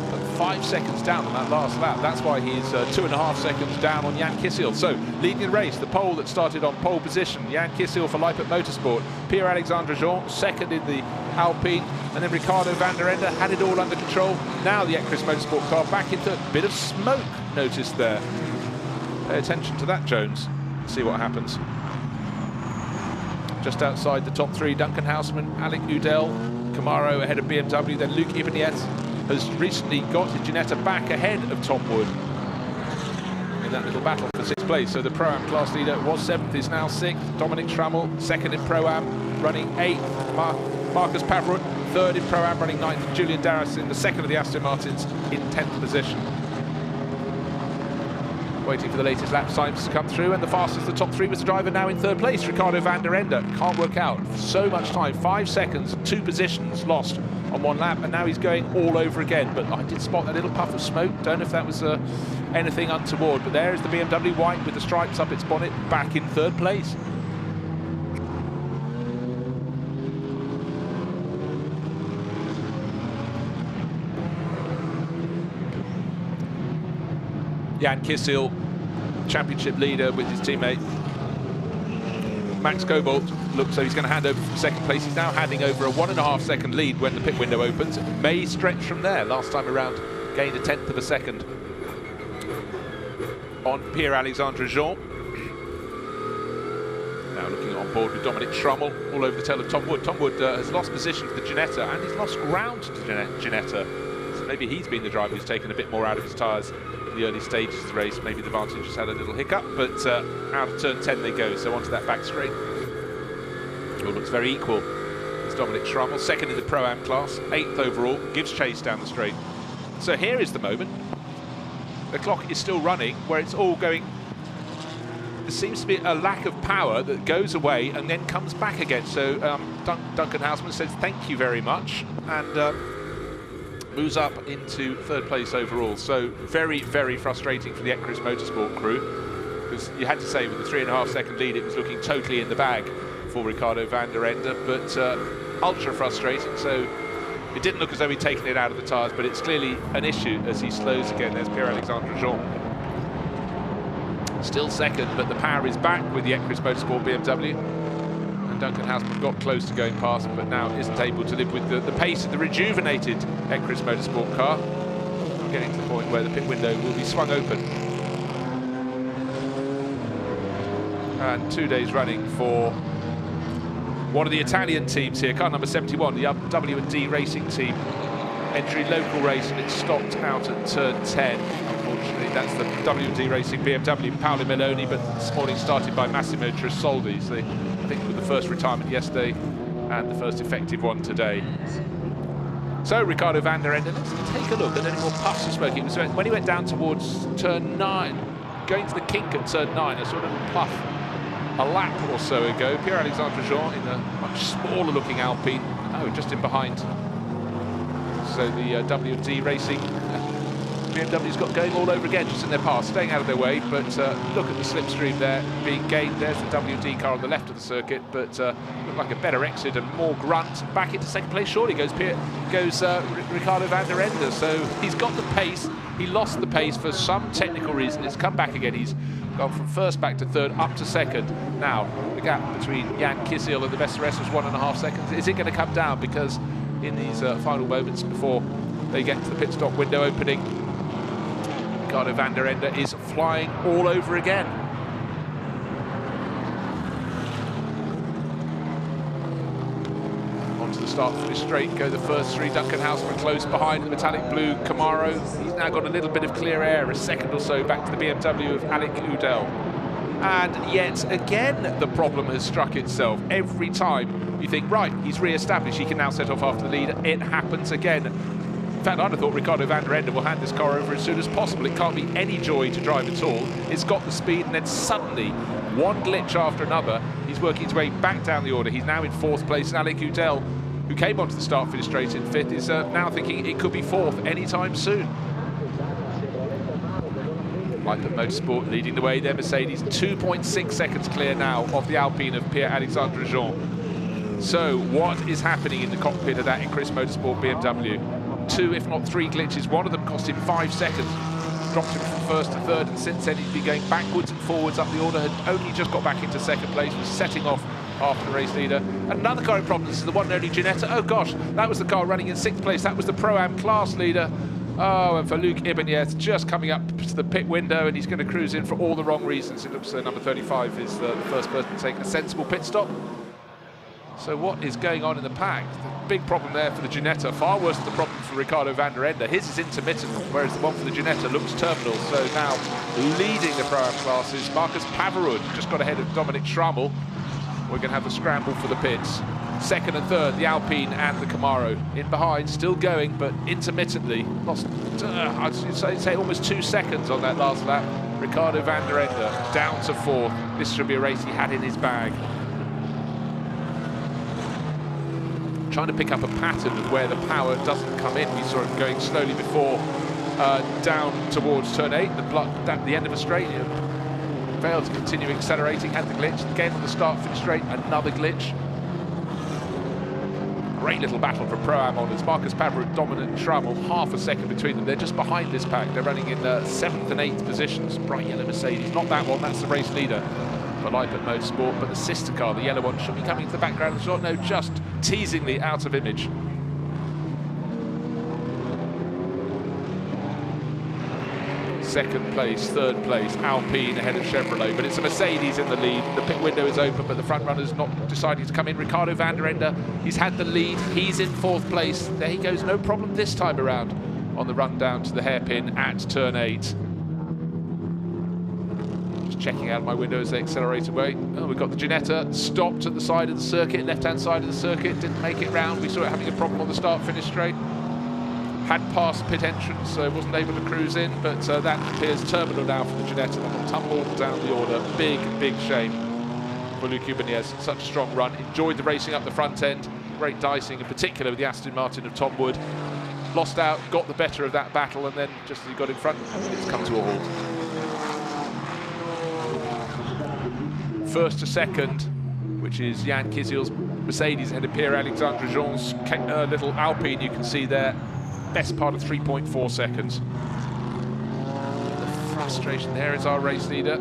Speaker 1: but 5 seconds down on that last lap. That's why he's 2.5 seconds down on Jan Kissel. So leading the race, the pole that started on pole position, Jan Kissel for Lippert Motorsport, Pierre-Alexandre Jean second in the Alpine, and then Ricardo van der Ende had it all under control. Now the Ecris Motorsport car back into a bit of smoke noticed there. Pay attention to that, Jones. See what happens. Just outside the top 3, Duncan Houseman, Alec Udell, Camaro ahead of BMW, then Luc Ibanez has recently got Ginetta back ahead of Tom Wood in that little battle for 6th place. So the Pro-Am class leader was 7th, is now 6th. Dominic Schrammel, 2nd in Pro-Am, running 8th. Marcus Pavrut, 3rd in Pro-Am, running 9th. Julian Darras in the 2nd of the Aston Martins in 10th position. Waiting for the latest lap times to come through, and the fastest of the top 3 was the driver now in 3rd place, Ricardo van der Ende. Can't work out. So much time, 5 seconds, 2 positions lost on 1 lap, and now he's going all over again. But I did spot that little puff of smoke. Don't know if that was anything untoward, but there is the BMW white with the stripes up its bonnet, back in 3rd place. Jan Kissel, championship leader with his teammate Max Cobalt looks so he's going to hand over from second place. He's now handing over a 1.5 second lead when the pit window opens. It may stretch from there. Last time around, gained a 1/10 of a second on Pierre-Alexandre Jean. Now looking on board with Dominic Schrummel, all over the tail of Tom Wood. Tom Wood has lost position to the Ginetta, and he's lost ground to Ginetta. So maybe he's been the driver who's taken a bit more out of his tyres in the early stages of the race. Maybe the Vantage just had a little hiccup, but out of turn 10 they go, so onto that back straight. It all looks very equal. It's Dominic Schrummel, second in the Pro-Am class, 8th overall, gives chase down the straight. So here is the moment. The clock is still running, where it's all going. There seems to be a lack of power that goes away and then comes back again. So Duncan Houseman says thank you very much, and moves up into 3rd place overall. So very, very frustrating for the Ecris Motorsport crew, because you had to say with the 3.5 second lead it was looking totally in the bag for Ricardo van der Ende, but ultra frustrating. So it didn't look as though he'd taken it out of the tyres, but it's clearly an issue as he slows again. There's Pierre-Alexandre Jean. Still second, but the power is back with the Ecris Motorsport BMW. And Duncan Houseman got close to going past, but now isn't able to live with the pace of the rejuvenated Ecris Motorsport car. Getting to the point where the pit window will be swung open. And 2 days running for one of the Italian teams here, car number 71, the W&D Racing team. Entry local race, and it stopped out at turn 10. Unfortunately, that's the W&D Racing BMW, Paolo Meloni, but this morning started by Massimo Tresoldi. So I think with the first retirement yesterday and the first effective one today. So Ricardo van der Ende, let's take a look at any more puffs of smoke. It was when he went down towards turn 9, going to the kink at turn 9, a sort of puff a lap or so ago. Pierre-Alexandre Jean in a much smaller looking Alpine. Oh, just in behind. So the W&D Racing BMW's got going all over again, just in their path, staying out of their way, but look at the slipstream there being gained. There's the W&D car on the left of the circuit, but looked like a better exit and more grunt. Back into second place, surely goes Ricardo van der Ende. So he's got the pace. He lost the pace for some technical reason. It's come back again. He's gone from first back to third, up to second. Now, the gap between Jan Kisiel and the best of the rest was 1.5 seconds. Is it going to come down? Because in these final moments before they get to the pit stop window opening, Ricardo van der Ende is flying all over again. Onto the start finish straight go the first three. Duncan Houseman close behind the metallic blue Camaro. He's now got a little bit of clear air, a second or so back to the BMW of Alec Udell. And yet again the problem has struck itself. Every time you think, right, he's re-established, he can now set off after the lead, it happens again. In fact, I'd have thought Ricardo van der Ende will hand this car over as soon as possible. It can't be any joy to drive at all. It's got the speed, and then suddenly, one glitch after another, he's working his way back down the order. He's now in 4th place, and Alec Udell, who came onto the start finish straight in 5th, is now thinking it could be 4th anytime soon. Lightfoot Motorsport leading the way there, Mercedes 2.6 seconds clear now of the Alpine of Pierre-Alexandre Jean. So what is happening in the cockpit of that Ecris Motorsport BMW? 2, if not 3 glitches. One of them cost him 5 seconds. Dropped him from 1st to 3rd, and since then he's been going backwards and forwards up the order. Had only just got back into 2nd place, was setting off after the race leader. Another car in problems. This is the one and only Ginetta. Oh gosh, that was the car running in 6th place. That was the Pro-Am class leader. Oh, and for Luc Ibanez, just coming up to the pit window, and he's going to cruise in for all the wrong reasons. It looks number 35 is the first person to take a sensible pit stop. So what is going on in the pack? The big problem there for the Ginetta, far worse than the problem for Ricardo van der Ende. His is intermittent, whereas the one for the Ginetta looks terminal. So now leading the Pro-Am classes, Marcus Pavarud just got ahead of Dominic Schrummel. We're going to have a scramble for the pits. 2nd and 3rd, the Alpine and the Camaro. In behind, still going, but intermittently. Lost, I'd say almost 2 seconds on that last lap. Ricardo van der Ende down to 4th. This should be a race he had in his bag. Trying to pick up a pattern of where the power doesn't come in. We saw him going slowly before down towards turn 8, the end of a straight. Failed to continue accelerating, had the glitch. Again on the start finish straight, another glitch. Great little battle for Pro-Am honours. Marcus Pavarud, Dominic Schrummel, half a second between them. They're just behind this pack. They're running in 7th and 8th positions. Bright yellow Mercedes, not that one, that's the race leader. for Lippert Motorsport, but the sister car, the yellow one, should be coming to the background of the shot. No, just teasingly out of image. Second place, third place, Alpine ahead of Chevrolet, but it's a Mercedes in the lead. The pit window is open, but the front runner's not deciding to come in. Ricardo van der Ende, he's had the lead, he's in fourth place. There he goes, no problem this time around on the run down to the hairpin at turn 8. Just checking out my window as they accelerate away. Oh, we've got the Ginetta stopped at the side of the circuit, left-hand side of the circuit, didn't make it round. We saw it having a problem on the start-finish straight. Had passed pit entrance, so wasn't able to cruise in, but that appears terminal now for the Ginetta. They'll tumble down the order. Big, big shame for Luc Ibanez. Such a strong run. Enjoyed the racing up the front end. Great dicing, in particular with the Aston Martin of Tom Wood. Lost out, got the better of that battle, and then just as he got in front, it's come to a halt. First to second, which is Jan Kisiel's Mercedes ahead of Pierre-Alexandre Jean's little Alpine, you can see there. Best part of 3.4 seconds. The frustration there is our race leader.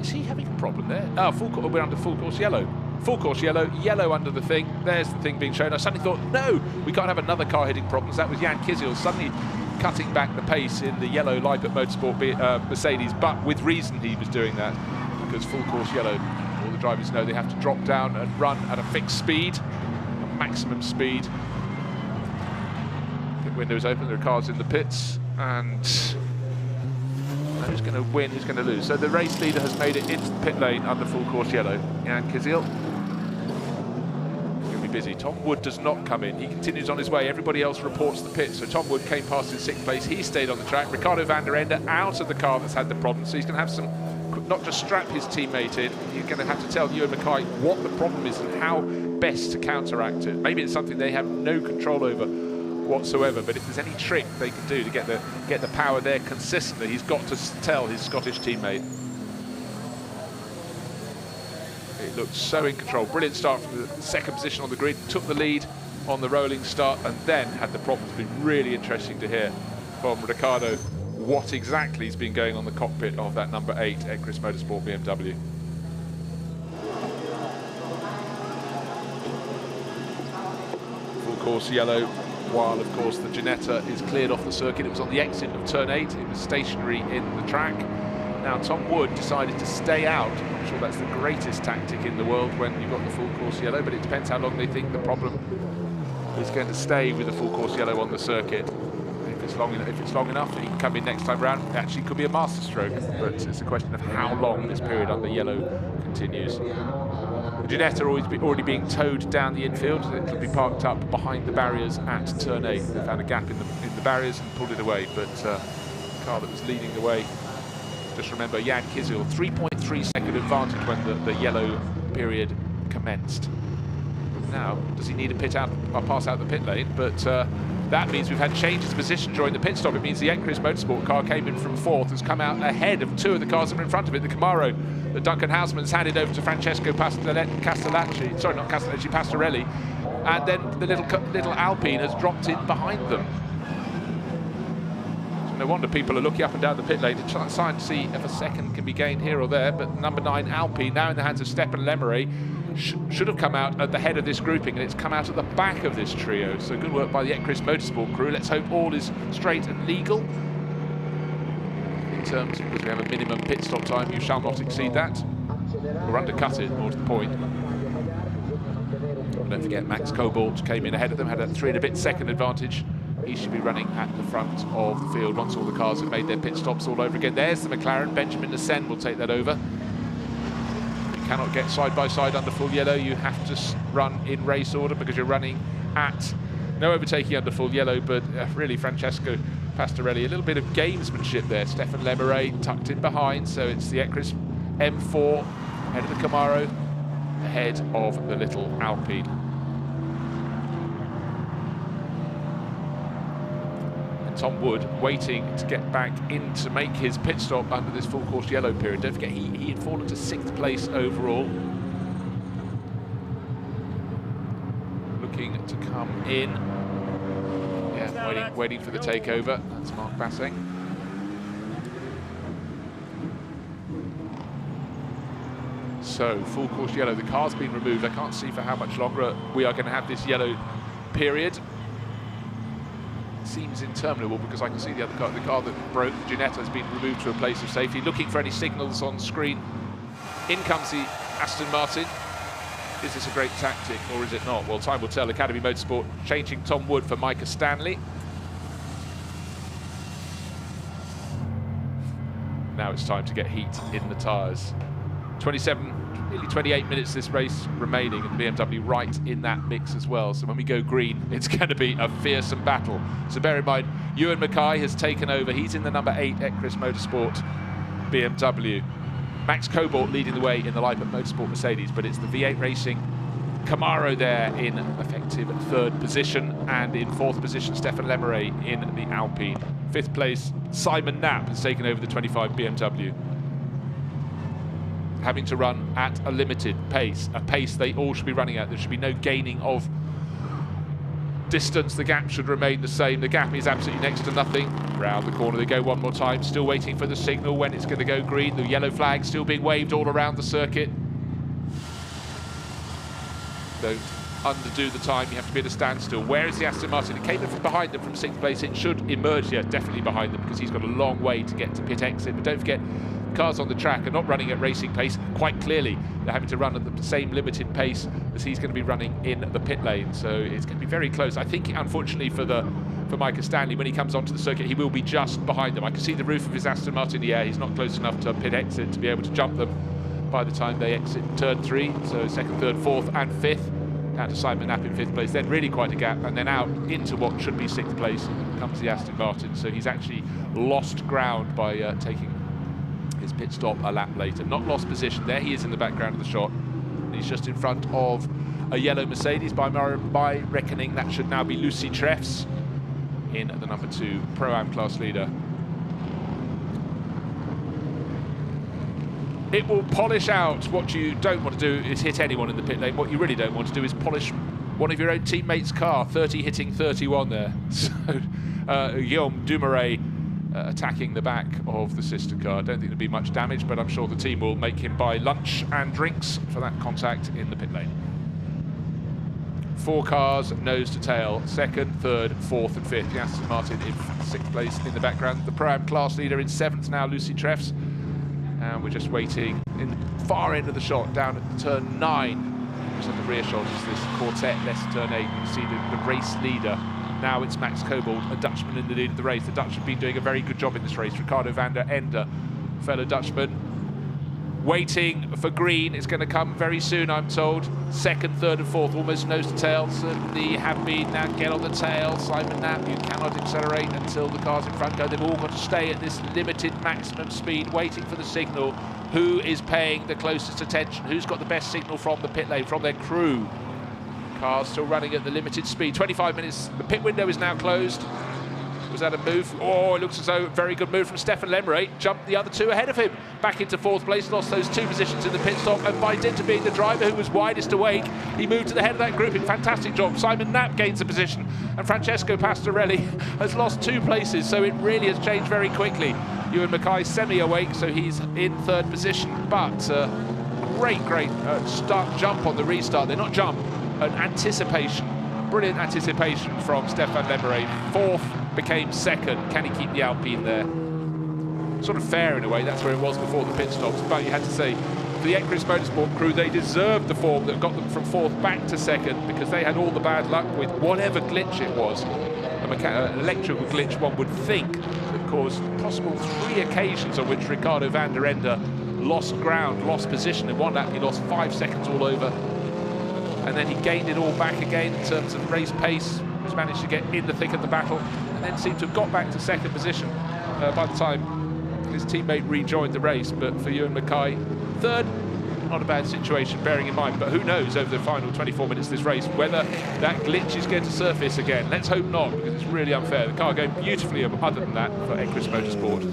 Speaker 1: Is he having a problem there? Oh, we're under full course yellow. Full course yellow, yellow under the thing. There's the thing being shown. I suddenly thought, no, we can't have another car hitting problems. That was Jan Kisiel suddenly cutting back the pace in the yellow Lippert Motorsport Mercedes, but with reason he was doing that, because full course yellow, all the drivers know they have to drop down and run at a fixed speed, a maximum speed. Windows open, there are cars in the pits, and who's going to win, who's going to lose? So the race leader has made it into the pit lane under full course yellow. Jan Kisiel. Going to be busy. Tom Wood does not come in. He continues on his way. Everybody else reports the pit. So Tom Wood came past in 6th place. He stayed on the track. Ricardo van der Ende out of the car that's had the problem. So he's going to have some, not just strap his teammate in, he's going to have to tell Ewan Mackay what the problem is and how best to counteract it. Maybe it's something they have no control over whatsoever, but if there's any trick they can do to get the power there consistently, he's got to tell his Scottish teammate. It looked so in control. Brilliant start from the second position on the grid, took the lead on the rolling start, and then had the problems. Been really interesting to hear from Ricardo what exactly has been going on the cockpit of that number 8 Ecris Motorsport BMW. Full course yellow, while of course the Ginetta is cleared off the circuit. It was on the exit of turn 8, it was stationary in the track. Now Tom Wood decided to stay out. I'm sure that's the greatest tactic in the world when you've got the full course yellow, but it depends how long they think the problem is going to stay with the full course yellow on the circuit. If it's long enough, he can come in next time round. It actually could be a masterstroke, but it's a question of how long this period under yellow continues. The Ginetta already being towed down the infield. It'll be parked up behind the barriers at turn 8. They found a gap in the barriers and pulled it away, but the car that was leading the way, just remember, Jan Kisiel, 3.3 second advantage when the yellow period commenced. Now, does he need a pass out the pit lane? But that means we've had changes of position during the pit stop. It means the Ecris Motorsport car came in from 4th, has come out ahead of 2 of the cars that were in front of it. The Camaro that Duncan Hausmann's handed over to Francesco Pastorelli, and then the little Alpine has dropped in behind them. So no wonder people are looking up and down the pit lane to try and see if a second can be gained here or there, but number 9 Alpine, now in the hands of Stefan Lemeray, should have come out at the head of this grouping, and it's come out at the back of this trio. So good work by the Ecris Motorsport crew. Let's hope all is straight and legal. In terms, because we have a minimum pit stop time, you shall not exceed that, or undercut it, more to the point. Don't forget, Max Cobalt came in ahead of them, had a 3 and a bit second advantage. He should be running at the front of the field once all the cars have made their pit stops all over again. There's the McLaren. Benjamin Nassen will take that over. Cannot get side by side under full yellow. You have to run in race order because you're running at no overtaking under full yellow, but really Francesco Pastorelli, a little bit of gamesmanship there. Stefan Lemeray tucked in behind, so it's the Ecris M4 ahead of the Camaro, ahead of the little Alpine. And Tom Wood waiting to get back in to make his pit stop under this full course yellow period. Don't forget, he had fallen to 6th place overall. Looking to come in. Yeah, waiting for the takeover. That's Mark Basseng. So, full course yellow, the car's been removed. I can't see for how much longer we are going to have this yellow period. It seems interminable because I can see the other car, the car that broke, Ginetta, has been removed to a place of safety. Looking for any signals on screen. In comes the Aston Martin. Is this a great tactic or is it not? Well, time will tell. Academy Motorsport changing Tom Wood for Micah Stanley. Now it's time to get heat in the tyres. 27, nearly 28 minutes this race remaining, and BMW right in that mix as well. So when we go green, it's going to be a fearsome battle. So bear in mind, Ewan Mackay has taken over. He's in the number 8 Ecris Motorsport BMW. Max Cobalt leading the way in the Leipzig Motorsport Mercedes, but it's the V8 Racing Camaro there in effective 3rd position, and in 4th position Stefan Lemeray in the Alpine. 5th place Simon Knapp has taken over the 25 BMW, having to run at a limited pace, a pace they all should be running at. There should be no gaining of distance. The gap should remain the same. The gap is absolutely next to nothing. Round the corner they go one more time, still waiting for the signal when it's going to go green. The yellow flag still being waved all around the circuit. Don't underdo the time, you have to be at a standstill. Where is the Aston Martin? It came in from behind them from 6th place. It should emerge, yeah, definitely behind them, because he's got a long way to get to pit exit. But don't forget, cars on the track are not running at racing pace. Quite clearly, they're having to run at the same limited pace as he's going to be running in the pit lane. So it's going to be very close. I think, unfortunately for Micah Stanley, when he comes onto the circuit, he will be just behind them. I can see the roof of his Aston Martin in the air. He's not close enough to pit exit to be able to jump them by the time they exit turn 3. So 2nd, 3rd, 4th and 5th. Down to Simon Knapp in 5th place, then really quite a gap, and then out into what should be 6th place comes the Aston Martin. So he's actually lost ground by taking his pit stop a lap later. Not lost position, there he is in the background of the shot. And he's just in front of a yellow Mercedes. By reckoning, that should now be Lucy Treffs in the number 2 Pro-Am class leader. It will polish out. What you don't want to do is hit anyone in the pit lane. What you really don't want to do is polish one of your own teammates' car. 30 hitting 31 there. So Guillaume Dumouriez attacking the back of the sister car. I don't think there'll be much damage, but I'm sure the team will make him buy lunch and drinks for that contact in the pit lane. 4 cars, nose to tail, 2nd, 3rd, 4th and 5th. The Aston Martin in 6th place in the background. The Pro-Am class leader in 7th now, Lucy Treffs. And we're just waiting in the far end of the shot, down at turn 9. Just at the rear shot is this quartet, less than turn 8. You can see the race leader. Now it's Max Cobalt, a Dutchman in the lead of the race. The Dutch have been doing a very good job in this race. Ricardo van der Ende, fellow Dutchman, waiting for green. It's going to come very soon, I'm told. 2nd, 3rd and 4th, almost nose to tail. Certainly have been. Now get on the tail. Simon Knapp, you cannot accelerate until the cars in front go. They've all got to stay at this limited maximum speed, waiting for the signal. Who is paying the closest attention? Who's got the best signal from the pit lane, from their crew? Cars still running at the limited speed. 25 minutes. The pit window is now closed. Was that a move? Oh, it looks as though a very good move from Stefan Lemeray. Jumped the other 2 ahead of him. Back into 4th place, lost those 2 positions in the pit stop, and by dint of being the driver who was widest awake, he moved to the head of that grouping. Fantastic job. Simon Knapp gains a position, and Francesco Pastorelli has lost 2 places, so it really has changed very quickly. Ewan Mackay semi-awake, so he's in 3rd position, but great start jump on the restart. They're not jump, an anticipation. Brilliant anticipation from Stefan Lemeray. 4th became 2nd. Can he keep the Alpine there? Sort of fair in a way, that's where it was before the pit stops. But you had to say, for the Ecris Motorsport crew, they deserved the form that got them from 4th back to 2nd, because they had all the bad luck with whatever glitch it was. An electrical glitch, one would think, that caused possible 3 occasions on which Ricardo van der Ende lost ground, lost position. In one lap, he lost 5 seconds all over. And then he gained it all back again in terms of race pace. He's managed to get in the thick of the battle, and then seemed to have got back to 2nd position by the time his teammate rejoined the race. But for Ewan Mackay, 3rd, not a bad situation, bearing in mind. But who knows over the final 24 minutes of this race whether that glitch is going to surface again. Let's hope not, because it's really unfair. The car going beautifully other than that for Ecris Motorsport.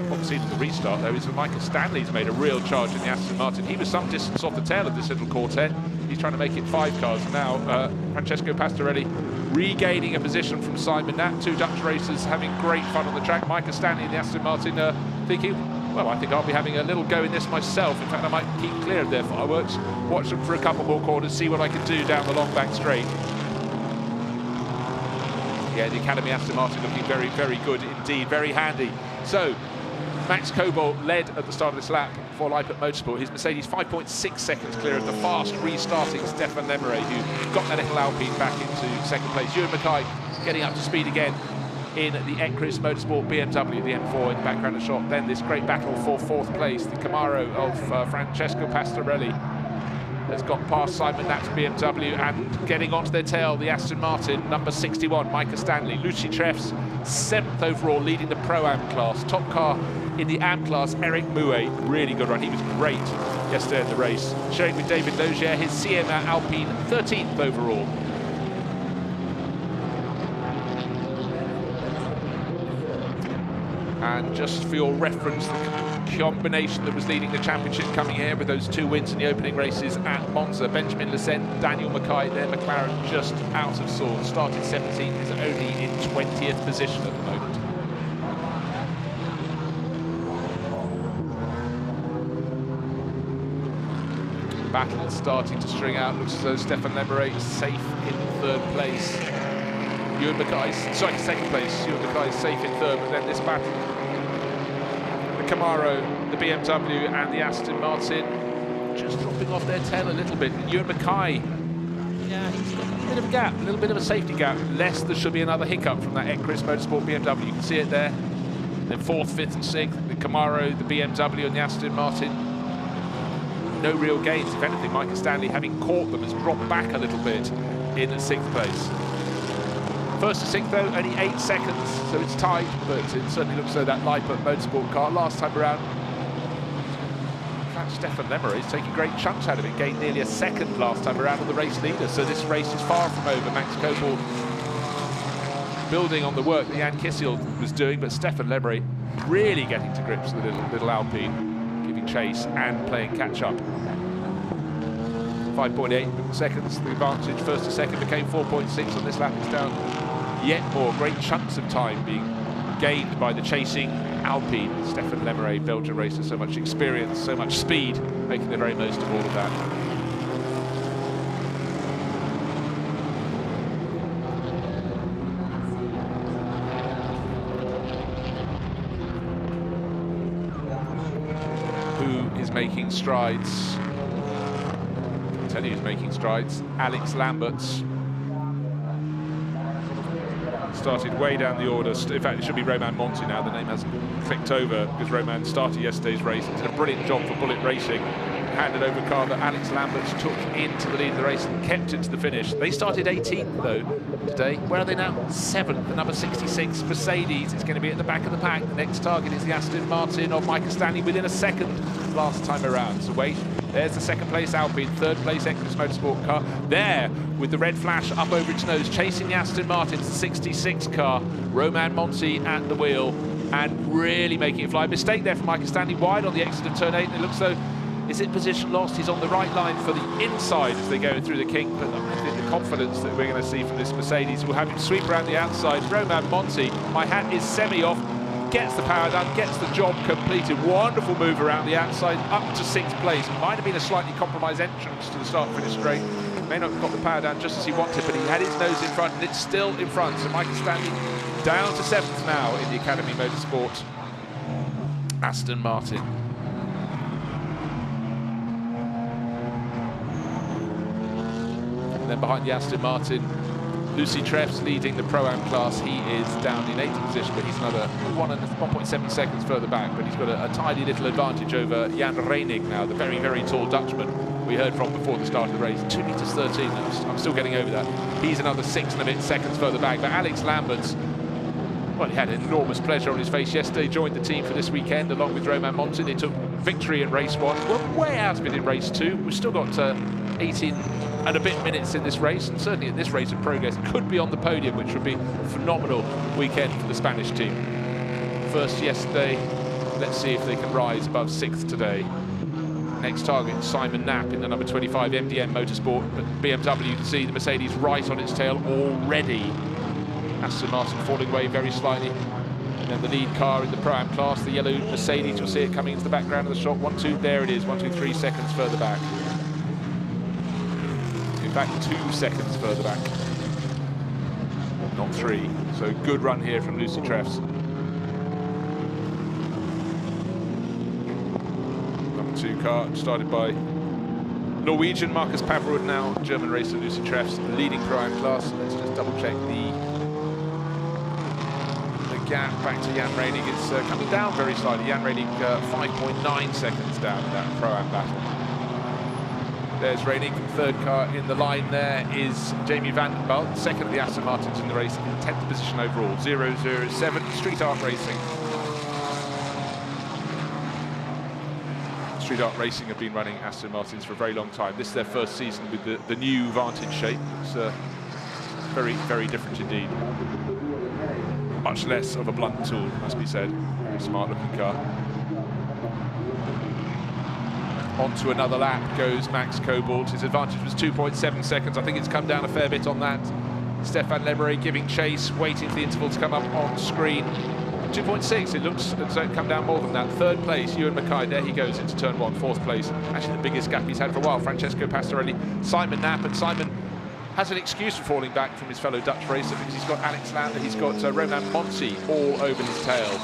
Speaker 1: What we've seen in the restart, though, is that Micah Stanley's made a real charge in the Aston Martin. He was some distance off the tail of this little quartet. He's trying to make it 5 cars. Now, Francesco Pastorelli regaining a position from Simon Knapp. 2 Dutch racers having great fun on the track. Micah Stanley in the Aston Martin thinking, well, I think I'll be having a little go in this myself. In fact, I might keep clear of their fireworks, watch them for a couple more corners, see what I can do down the long back straight. Yeah, the Academy Aston Martin looking very, very good indeed, very handy. So, Max Cobalt led at the start of this lap for Lippert Motorsport. His Mercedes 5.6 seconds clear of the fast restarting Stefan Lemeray, who got that little Alpine back into second place. Ewan Mackay getting up to speed again in the Ecris Motorsport BMW, the M4 in the background of the shot. Then this great battle for fourth place, the Camaro of Francesco Pastorelli has got past Simon Knapp's BMW, and getting onto their tail, the Aston Martin, number 61, Micah Stanley. Lucy Treffs, 7th overall, leading the Pro-Am class. Top car in the Am class, Eric Mouet, really good run. He was great yesterday in the race. Sharing with David Loggia, his CMA Alpine, 13th overall. And just for your reference, the combination that was leading the championship coming here with those 2 wins in the opening races at Monza. Benjamin Lecent, Daniel Mackay, their McLaren just out of sorts. Started 17th, is only in 20th position at the moment. Battle starting to string out. Looks as though Stefan Lemeray safe in 3rd place. Ewan Mackay's, sorry, 2nd place. Ewan Mackay's safe in 3rd, but then this battle, the Camaro, the BMW and the Aston Martin just dropping off their tail a little bit. Ewan Mackay, yeah, he's got a bit of a gap, a little bit of a safety gap, lest there should be another hiccup from that Ecris Motorsport BMW. You can see it there. Then 4th, 5th and 6th, the Camaro, the BMW and the Aston Martin. No real gains. If anything, Micah Stanley, having caught them, has dropped back a little bit in 6th place. 1st to 6th though, only 8 seconds, so it's tight, but it certainly looks like that Lippert Motorsport car last time around. In fact, Stefan Lemeray is taking great chunks out of it, gained nearly a second last time around on the race leader, so this race is far from over. Max Cobalt building on the work that Jan Kissel was doing, but Stefan Lemeray really getting to grips with the little Alpine, giving chase and playing catch-up. 5.8 seconds, the advantage 1st to 2nd became 4.6 on this lap. It's down yet more. Great chunks of time being gained by the chasing Alpine. Stefan Lemeray, Belgian racer, so much experience, so much speed, making the very most of all of that. Who is making strides? I tell you who's making strides. Alex Lamberts started way down the order. In fact, it should be Romain Monti now. The name has clicked over because Romain started yesterday's race. Did a brilliant job for Bullet Racing. Handed over a car that Alex Lamberts took into the lead of the race and kept it to the finish. They started 18th though today. Where are they now? 7th, the number 66 Mercedes. It's going to be at the back of the pack. The next target is the Aston Martin of Micah Stanley within a second last time around. So wait, there's the 2nd place Alpine, 3rd place Ecris Motorsport car. There, with the red flash up over its nose, chasing the Aston Martin's 66 car. Romain Monti at the wheel and really making it fly. Mistake there for Micah Stanley, wide on the exit of turn 8, and it looks though, is it position lost? He's on the right line for the inside as they go through the kink, but I think the confidence that we're going to see from this Mercedes will have him sweep around the outside. Romain Monti, my hat is semi-off, gets the power down, gets the job completed. Wonderful move around the outside, up to 6th place. Might have been a slightly compromised entrance to the start-finish straight. May not have got the power down just as he wanted, but he had his nose in front, and it's still in front. So Micah Stanley down to 7th now in the Academy Motorsport Aston Martin. And then behind the Aston Martin, Lucy Treffs leading the Pro-Am class. He is down in 8th position, but he's another 1.7 seconds further back. But he's got a tiny little advantage over Jan Reining now, the very, very tall Dutchman we heard from before the start of the race. 2 meters 13. I'm still getting over that. He's another 6 and a bit seconds further back. But Alex Lamberts, well, he had enormous pleasure on his face yesterday. Joined the team for this weekend along with Romain Monti. They took victory in race 1. We're way out of it in race 2. We've still got 18 and a bit minutes in this race, and certainly at this rate of progress could be on the podium, which would be a phenomenal weekend for the Spanish team. First yesterday, let's see if they can rise above 6th today. Next target, Simon Knapp in the number 25 MDM Motorsport, but BMW, you can see the Mercedes right on its tail already. Aston Martin falling away very slightly. And then the lead car in the Pro-Am class, the yellow Mercedes, you'll see it coming into the background of the shot. 1, 2, there it is, 1, 2, 3 seconds further back. In fact, 2 seconds further back. Not 3. So good run here from Lucy Treffs. Number 2 car started by Norwegian Marcus Paverud, now German racer Lucy Treffs, leading Pro-Am class. Let's just double check the gap back to Jan Reining. It's coming down very slightly. Jan Reining 5.9 seconds down in that Pro-Am battle. There's Reining, 3rd car in the line. There is Jamie van den Belt, 2nd of the Aston Martins in the race, in 10th position overall. 007 Street Art Racing. Street Art Racing have been running Aston Martins for a very long time. This is their first season with the new Vantage shape. It's very, very different indeed. Much less of a blunt tool, must be said. Very smart looking car. Onto another lap goes Max Cobalt. His advantage was 2.7 seconds. I think it's come down a fair bit on that. Stefan Lemery giving chase, waiting for the interval to come up on screen. 2.6, it looks as though it come down more than that. 3rd place, Ewan Mackay, there he goes into turn 1. 4th place, actually the biggest gap he's had for a while. Francesco Pastorelli, Simon Knapp, and Simon has an excuse for falling back from his fellow Dutch racer because he's got Alex Lander, he's got Romain Monti all over his tail.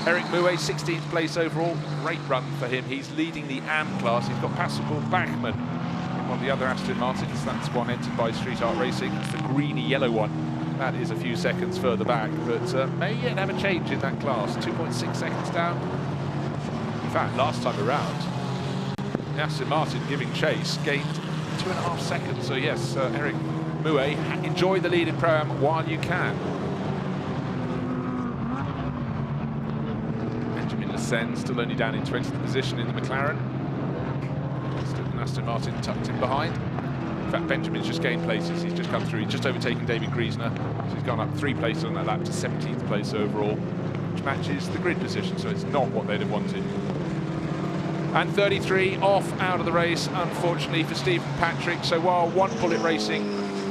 Speaker 1: Eric Mouet, 16th place overall, great run for him. He's leading the AM class. He's got Pascal Bachmann in one of the other Aston Martins. That's one entered by Street Art Racing. It's the greeny yellow one. That is a few seconds further back, but may yet have a change in that class. 2.6 seconds down. In fact, last time around, Aston Martin giving chase gained 2.5 seconds. So yes, Eric Mouet, enjoy the lead in Pro-Am while you can. Benjamin Lecen still only down in 20th position in the McLaren. Still Aston Martin tucked in behind. In fact, Benjamin's just gained places. He's just come through. He's just overtaken David Griesner. So he's gone up 3 places on that lap to 17th place overall, which matches the grid position. So it's not what they'd have wanted. And 33 off out of the race, unfortunately, for Stephen Patrick. So while one Bullet Racing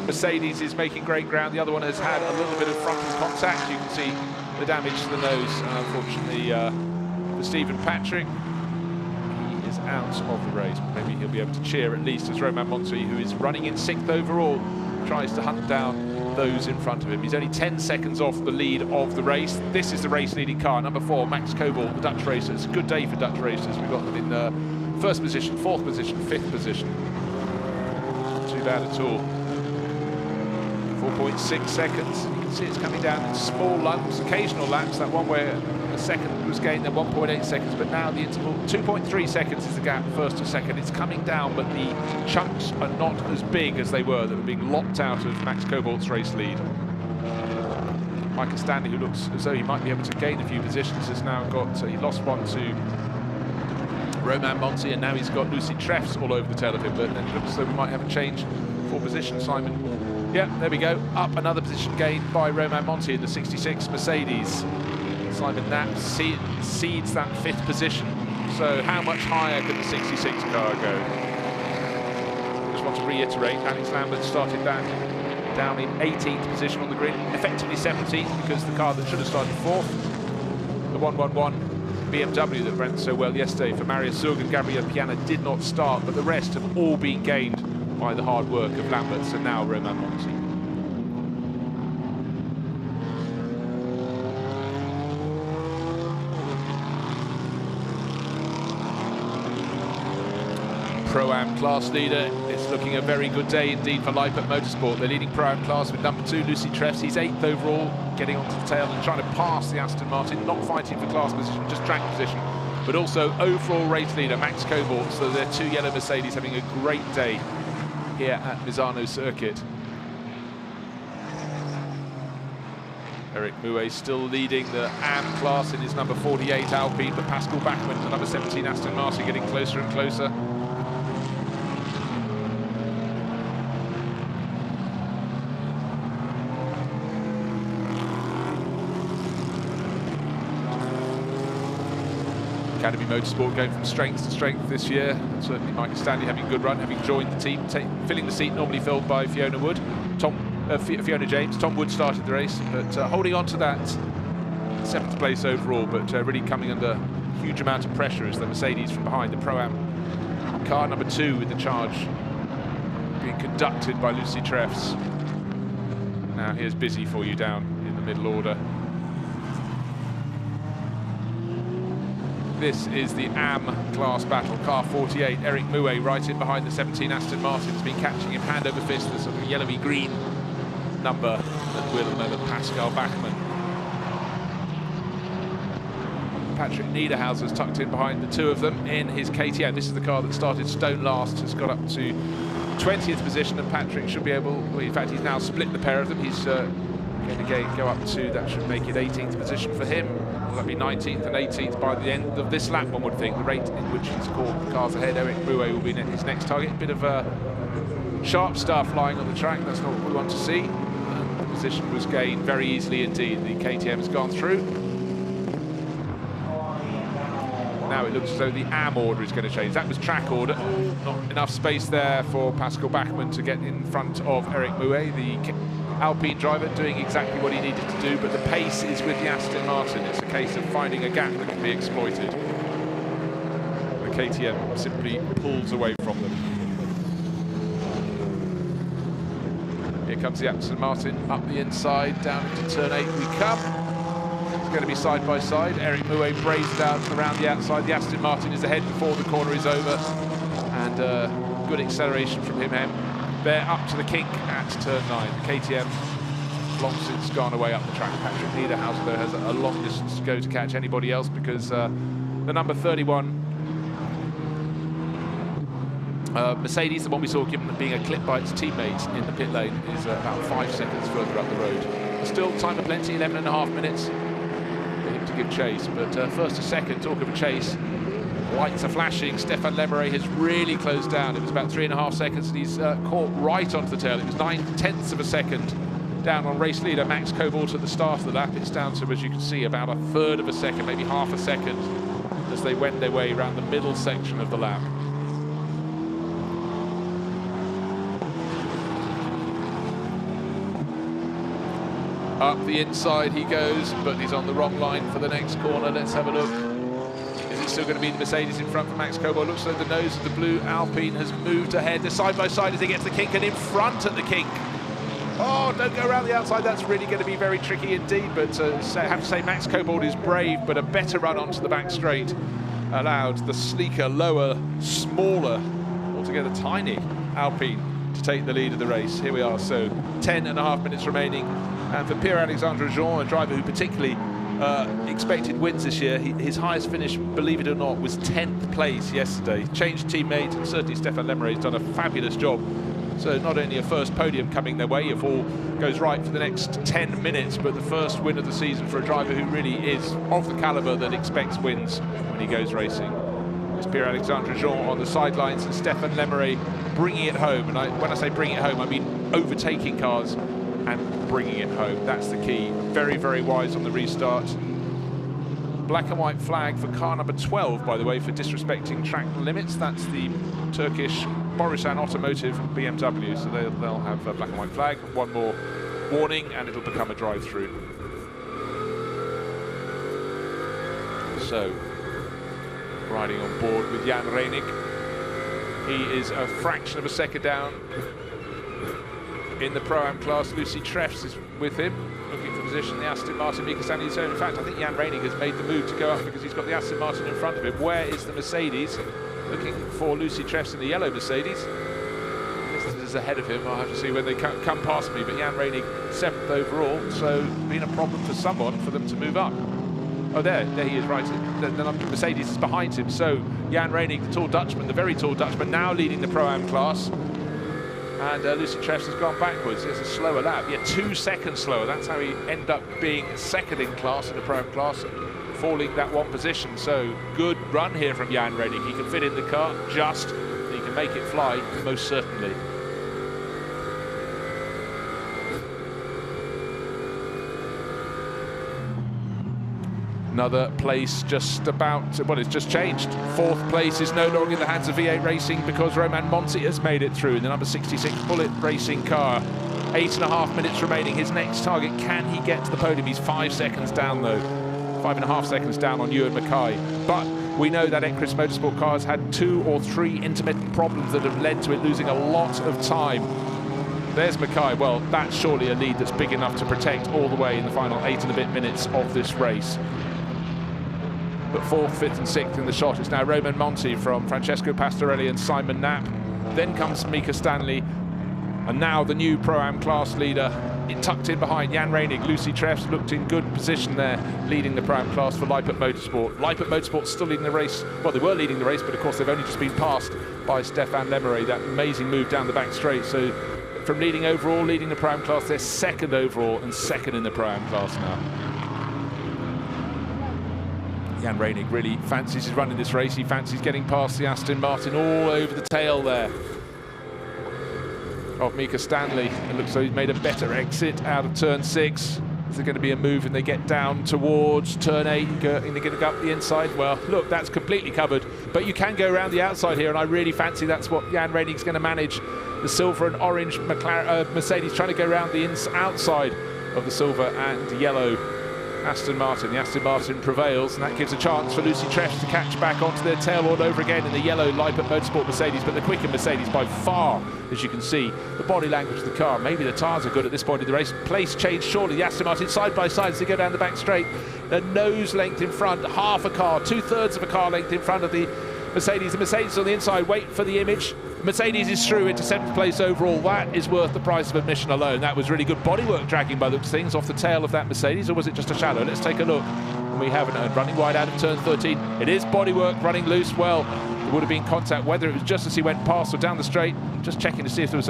Speaker 1: Mercedes is making great ground, the other one has had a little bit of frontal contact. You can see the damage to the nose. And unfortunately, for Stephen Patrick, he is out of the race. Maybe he'll be able to cheer at least as Romain Monti, who is running in 6th overall, tries to hunt down those in front of him. He's only 10 seconds off the lead of the race. This is the race leading car, number 4, Max Cobalt, the Dutch racer. It's a good day for Dutch racers. We've got them in 1st position, 4th position, 5th position. Not too bad at all. 4.6 seconds. You can see it's coming down in small lumps, occasional laps. That one where a second was gained, then 1.8 seconds, but now the interval, 2.3 seconds is the gap, 1st to 2nd. It's coming down, but the chunks are not as big as they were that were being lopped out of Max Cobalt's race lead. Michael Stanley, who looks as though he might be able to gain a few positions, has now got, he lost one to Romain Monti, and now he's got Lucy Treffs all over the tail of him, but then it looks as though we might have a change for position. Simon, yeah, there we go, up another position gained by Romain Monti in the 66 Mercedes. Simon Knapp cedes that 5th position. So how much higher can the 66 car go? Just want to reiterate, Alex Lambert started that down in 18th position on the grid, effectively 17th because the car that should have started 4th, the 111 BMW that ran so well yesterday for Marius Zug and Gabriel Piana, did not start, but the rest have all been gained by the hard work of Lambert, and now Romain Monti. Pro-Am class leader. It's looking a very good day indeed for Lippert Motorsport. They're leading Pro-Am class with number 2, Lucy Treffs. He's 8th overall, getting onto the tail and trying to pass the Aston Martin, not fighting for class position, just track position, but also overall race leader Max Cobalt. So they're 2 yellow Mercedes having a great day here at MISANO circuit. Eric Mouet still leading the AM class in his number 48 Alpine, but Pascal Bachmann, the number 17 Aston Martin, getting closer and closer. Academy Motorsport going from strength to strength this year. Certainly Michael Stanley having a good run, having joined the team, filling the seat normally filled by Fiona Wood. Fiona James. Tom Wood started the race, but holding on to that 7th place overall, but really coming under a huge amount of pressure as the Mercedes from behind, the Pro-Am car number 2 with the charge being conducted by Lucy Treffs. Now here's Busy for you down in the middle order. This is the AM class battle. Car 48, Eric Mouet right in behind the 17 Aston Martin, has been catching him hand over fist, the sort of yellowy green number at wheel at the moment, Pascal Bachmann. Patrick Niederhauser's tucked in behind the 2 of them in his KTM. This is the car that started stone last, has got up to 20th position, and Patrick should be able, well, in fact he's now split the pair of them. He's going to go up to, that should make it 18th position for him. Will that be 19th and 18th by the end of this lap, one would think. The rate in which he's caught the cars ahead, Eric Mouet will be his next target. Bit of sharp stuff lying on the track, that's not what we want to see. The position was gained very easily indeed. The KTM has gone through. Now it looks as though the AM order is going to change. That was track order. Not enough space there for Pascal Bachmann to get in front of Eric Mouet, the Alpine driver, doing exactly what he needed to do, but the pace is with the Aston Martin. It's a case of finding a gap that can be exploited. The KTM simply pulls away from them. Here comes the Aston Martin up the inside, down into turn 8 we come. It's going to be side by side. Eric Mouet brazed out around the outside. The Aston Martin is ahead before the corner is over, and good acceleration from him. They're up to the kink at turn 9. The KTM long since gone away up the track. Patrick Niederhauser, though, has a long distance to go to catch anybody else, because the number 31 Mercedes, the one we saw given being a clip by its teammate in the pit lane, is about 5 seconds further up the road. Still time of plenty, 11.5 minutes for him to give chase. But first to second, talk of a chase. Lights are flashing. Stéphane Lemeray has really closed down. It was about 3.5 seconds, and he's caught right onto the tail. It was 9/10 of a second down on race leader Max Cobalt at the start of the lap. It's down to, as you can see, about 1/3 of a second, maybe half a second, as they went their way around the middle section of the lap. Up the inside he goes, but he's on the wrong line for the next corner. Let's have a look. Is it still going to be the Mercedes in front for Max Cobalt? Looks like the nose of the blue Alpine has moved ahead. They're side by side as they get to the kink, and in front at the kink. Oh, don't go around the outside. That's really going to be very tricky indeed. But I have to say, Max Cobalt is brave, but a better run onto the back straight allowed the sleeker, lower, smaller, altogether tiny Alpine to take the lead of the race. Here we are, so 10.5 minutes remaining. And for Pierre-Alexandre Jean, a driver who particularly expected wins this year, his highest finish, believe it or not, was 10th place yesterday. Changed teammate, and certainly Stéphane Lemeray has done a fabulous job. So not only a first podium coming their way if all goes right for the next 10 minutes, but the first win of the season for a driver who really is of the caliber that expects wins when he goes racing. It's Pierre-Alexandre Jean on the sidelines, and Stéphane Lemeray bringing it home. And when I say bringing it home, I mean overtaking cars and bringing it home. That's the key. Very, very wise on the restart. Black and white flag for car number 12, by the way, for disrespecting track limits. That's the Turkish Borusan Automotive BMW. So they'll have a black and white flag. One more warning, and it'll become a drive-through. So, riding on board with Jan Reinig. He is a fraction of a second down in the Pro-Am class. Lucy Treffs is with him, looking for position. The Aston Martin, Mika Sanizone. In fact, I think Jan Reinig has made the move to go up because he's got the Aston Martin in front of him. Where is the Mercedes? Looking for Lucy Treffs in the yellow Mercedes. This is ahead of him. I'll have to see when they come past me. But Jan Reinig, 7th overall, so been a problem for someone for them to move up. Oh, there he is, right. The Mercedes is behind him. So Jan Reinig, the tall Dutchman, the very tall Dutchman, now leading the Pro-Am class. And Lucy Treffs has gone backwards. It's a slower lap. Yeah, 2 seconds slower. That's how he ended up being second in class, in the Pro-Am class, falling that one position. So good run here from Jan Reinig. He can fit in the car just, and he can make it fly, most certainly. Another place just about, well, it's just changed. 4th place is no longer in the hands of V8 Racing because Romain Monti has made it through in the number 66 Bullet Racing car. 8.5 minutes remaining. His next target, can he get to the podium? He's 5 seconds down though. 5.5 seconds down on Ewan Mackay. But we know that Encris Motorsport cars had 2 or 3 intermittent problems that have led to it losing a lot of time. There's Mackay. Well, that's surely a lead that's big enough to protect all the way in the final 8 and a bit minutes of this race. But 4th, 5th and 6th in the shot. It's now Romain Monti from Francesco Pastorelli and Simon Knapp. Then comes Mika Stanley. And now the new Pro-Am class leader, tucked in behind Jan Reinig. Lucy Treffs looked in good position there, leading the Pro-Am class for Leipert Motorsport. Leipert Motorsport still leading the race. Well, they were leading the race, but of course they've only just been passed by Stéphane Lemeray. That amazing move down the back straight. So from leading overall, leading the Pro-Am class, they're 2nd overall and 2nd in the Pro-Am class now. Jan Reinig really fancies his run in this race. He fancies getting past the Aston Martin all over the tail there of Mika Stanley. It looks like he's made a better exit out of turn 6. Is there going to be a move and they get down towards turn 8 and they're going to go up the inside? Well, look, that's completely covered, but you can go around the outside here, and I really fancy that's what Jan Reinig's going to manage. The silver and orange Mercedes trying to go around the outside of the silver and yellow Aston Martin. The Aston Martin prevails, and that gives a chance for Lucy Treffs to catch back onto their tail all over again in the yellow Leipert Motorsport Mercedes, but the quicker Mercedes by far, as you can see. The body language of the car, maybe the tyres are good at this point in the race. Place change surely. The Aston Martin side by side as they go down the back straight. The nose length in front, half a car, 2/3 of a car length in front of the Mercedes. The Mercedes on the inside, wait for the image. Mercedes is through into 7th place overall. That is worth the price of admission alone. That was really good bodywork dragging by the looks of things off the tail of that Mercedes, or was it just a shadow? Let's take a look. And we have it running wide out of turn 13. It is bodywork running loose. Well, there would have been contact, whether it was just as he went past or down the straight. Just checking to see if there was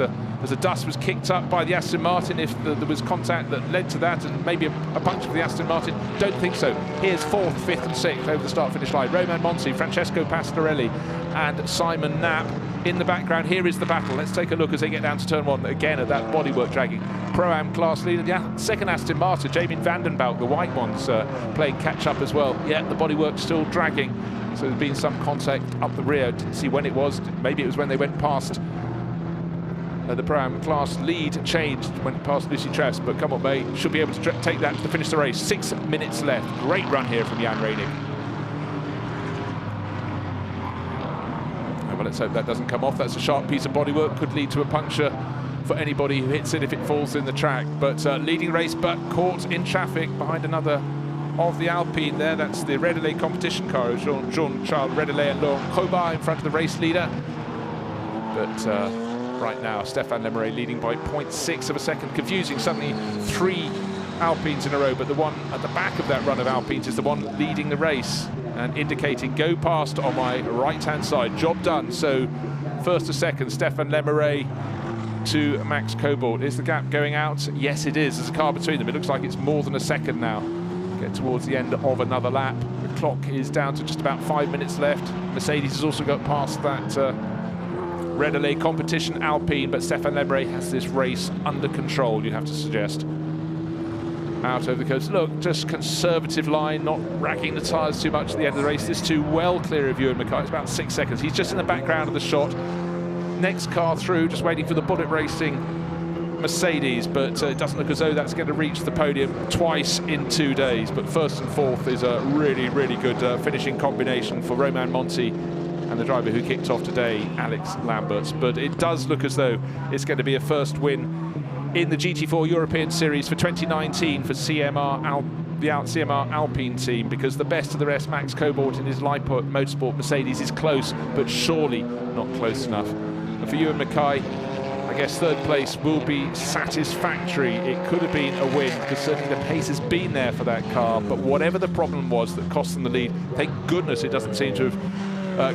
Speaker 1: a dust was kicked up by the Aston Martin, if there was contact that led to that, and maybe a puncture for the Aston Martin. Don't think so. Here's 4th, 5th and 6th over the start-finish line. Romain Monti, Francesco Pastorelli and Simon Knapp. In the background, here is the battle. Let's take a look as they get down to turn 1 again at that bodywork dragging. Pro-Am class leader, the 2nd Aston Martin, Jamie Vandenbouw, the white ones, playing catch-up as well. Yeah, the bodywork still dragging. So there's been some contact up the rear. Didn't see when it was. Maybe it was when they went past the Pro-Am class lead changed, went past Lucy Treffs, but come on, mate, should be able to take that to finish the race. 6 minutes left. Great run here from Jan Reinig. Well, let's hope that doesn't come off. That's a sharp piece of bodywork, could lead to a puncture for anybody who hits it if it falls in the track. But leading race, but caught in traffic behind another of the Alpine there. That's the Redelais competition car, Jean-Charles Redelais and Laurent Cobard in front of the race leader. But right now, Stéphane Lemeray leading by 0.6 of a second. Confusing, suddenly 3 Alpines in a row, but the one at the back of that run of Alpines is the one leading the race and indicating go past on my right-hand side. Job done. So 1st to 2nd, Stéphane Lemeray to Max Cobalt. Is the gap going out? Yes, it is. There's a car between them. It looks like it's more than a second now. Get towards the end of another lap. The clock is down to just about 5 minutes left. Mercedes has also got past that Redelais competition Alpine, but Stéphane Lemeray has this race under control, you'd have to suggest. Out over the coast. Look, just conservative line, not racking the tyres too much at the end of the race. This 2 well clear of Ewan Mackay. It's about 6 seconds. He's just in the background of the shot. Next car through, just waiting for the bullet racing Mercedes, but it doesn't look as though that's going to reach the podium twice in 2 days. But 1st and 4th is a really, really good finishing combination for Romain Monti and the driver who kicked off today, Alex Lamberts. But it does look as though it's going to be a first win in the GT4 European Series for 2019 for the CMR Alpine team, because the best of the rest, Max Cobalt in his Leipert Motorsport Mercedes, is close, but surely not close enough. And for Ewan Mackay, I guess 3rd place will be satisfactory. It could have been a win, because certainly the pace has been there for that car, but whatever the problem was that cost them the lead, thank goodness it doesn't seem to have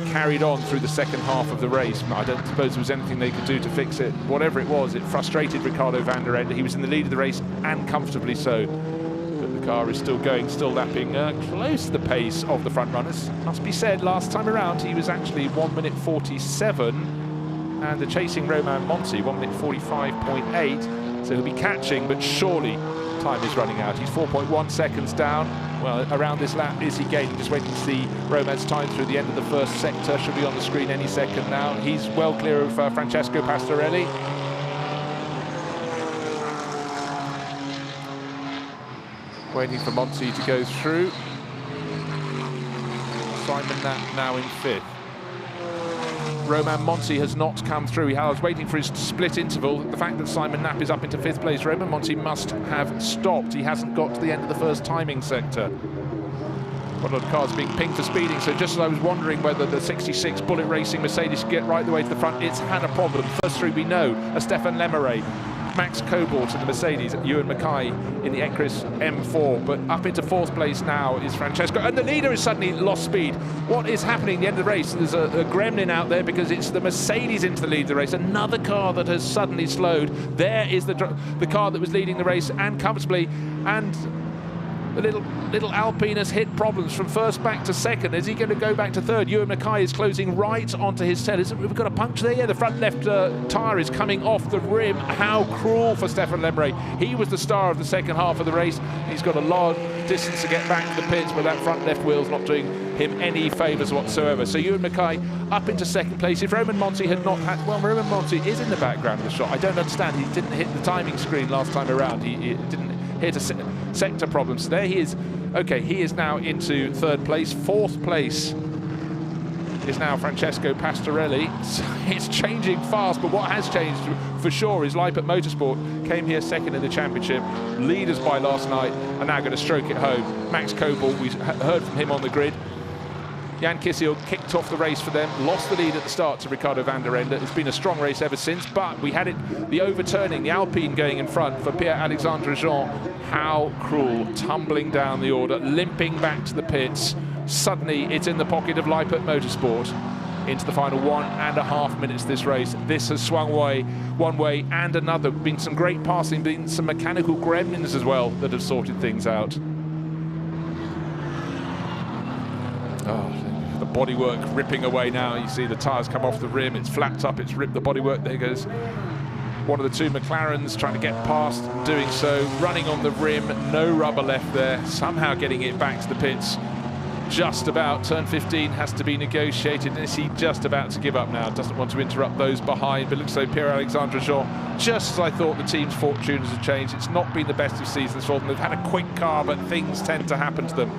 Speaker 1: carried on through the second half of the race. I don't suppose there was anything they could do to fix it. Whatever it was, it frustrated Ricardo van der Ende. He was in the lead of the race, and comfortably so. But the car is still going, still lapping close to the pace of the front runners. Must be said, last time around he was actually 1 minute 47, and the chasing Romain Monti 1 minute 45.8. So he'll be catching, but surely time is running out. He's 4.1 seconds down. Well, around this lap is he gaining? Just waiting to see Romain's time through the end of the 1st sector. Should be on the screen any second now. He's well clear of Francesco Pastorelli. Waiting for Monti to go through. Simon Knapp now in 5th. Romain Monti has not come through. I was waiting for his split interval. The fact that Simon Knapp is up into 5th place, Romain Monti must have stopped. He hasn't got to the end of the first timing sector. Quite a lot of cars being pinged for speeding, so just as I was wondering whether the 66 Bullet Racing Mercedes could get right the way to the front, it's had a problem. First three we know are Stefan Lemeret, Max Cobalt in the Mercedes, Ewan Mackay in the Ecris M4, but up into 4th place now is Francesco, and the leader has suddenly lost speed. What is happening at the end of the race? There's a gremlin out there because it's the Mercedes into the lead of the race, another car that has suddenly slowed. There is the car that was leading the race, and comfortably, and the little Alpine has hit problems from first back to second. Is he going to go back to third? Ewan Mackay is closing right onto his tail. We've got a puncture there. Yeah, the front left tyre is coming off the rim. How cruel for Stefan Lemeret. He was the star of the second half of the race. He's got a long distance to get back to the pits, but that front left wheel's not doing him any favours whatsoever. So Ewan Mackay up into 2nd place. If Romain Monti had not had... Well, Romain Monti is in the background of the shot. I don't understand. He didn't hit the timing screen last time around. He didn't hit a sector problem. So there he is. Okay, he is now into 3rd place. 4th place is now Francesco Pastorelli. So it's changing fast, but what has changed for sure is Leipzig Motorsport came here 2nd in the championship, leaders by last night, are now going to stroke it home. Max Cobalt, we heard from him on the grid. Jan Kissel kicked off the race for them, lost the lead at the start to Ricardo van der Ende. It's been a strong race ever since, but we had the overturning, the Alpine going in front for Pierre-Alexandre Jean. How cruel, tumbling down the order, limping back to the pits. Suddenly, it's in the pocket of Leipzig Motorsport into the final 1.5 minutes of this race. This has swung away one way and another. Been some great passing, been some mechanical gremlins as well that have sorted things out. Oh, the bodywork ripping away now. You see the tyres come off the rim, it's flapped up, it's ripped the bodywork. There goes one of the two McLarens trying to get past, doing so, running on the rim, no rubber left there, somehow getting it back to the pits. Just about, turn 15 has to be negotiated, and is he just about to give up now? Doesn't want to interrupt those behind, but looks like Pierre-Alexandre Jean, just as I thought the team's fortunes have changed. It's not been the best of seasons for them. They've had a quick car, but things tend to happen to them.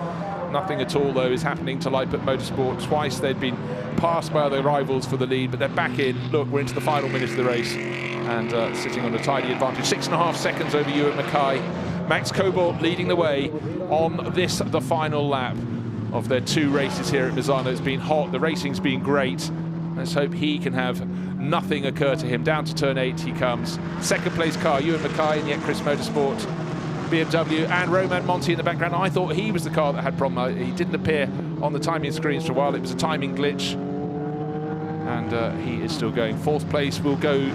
Speaker 1: Nothing at all, though, is happening to Leipzig Motorsport. Twice they've been passed by other rivals for the lead, but they're back in. Look, we're into the final minute of the race, and sitting on a tidy advantage. 6.5 seconds over Ewan Mackay. Max Cobalt leading the way on this, the final lap of their 2 races here at Misano. It's been hot, the racing's been great. Let's hope he can have nothing occur to him. Down to turn 8 he comes. 2nd place car, Ewan Mackay in the Ecris Motorsport BMW, and Romain Monti in the background. I thought he was the car that had problem. He didn't appear on the timing screens for a while. It was a timing glitch, and he is still going. 4th place will go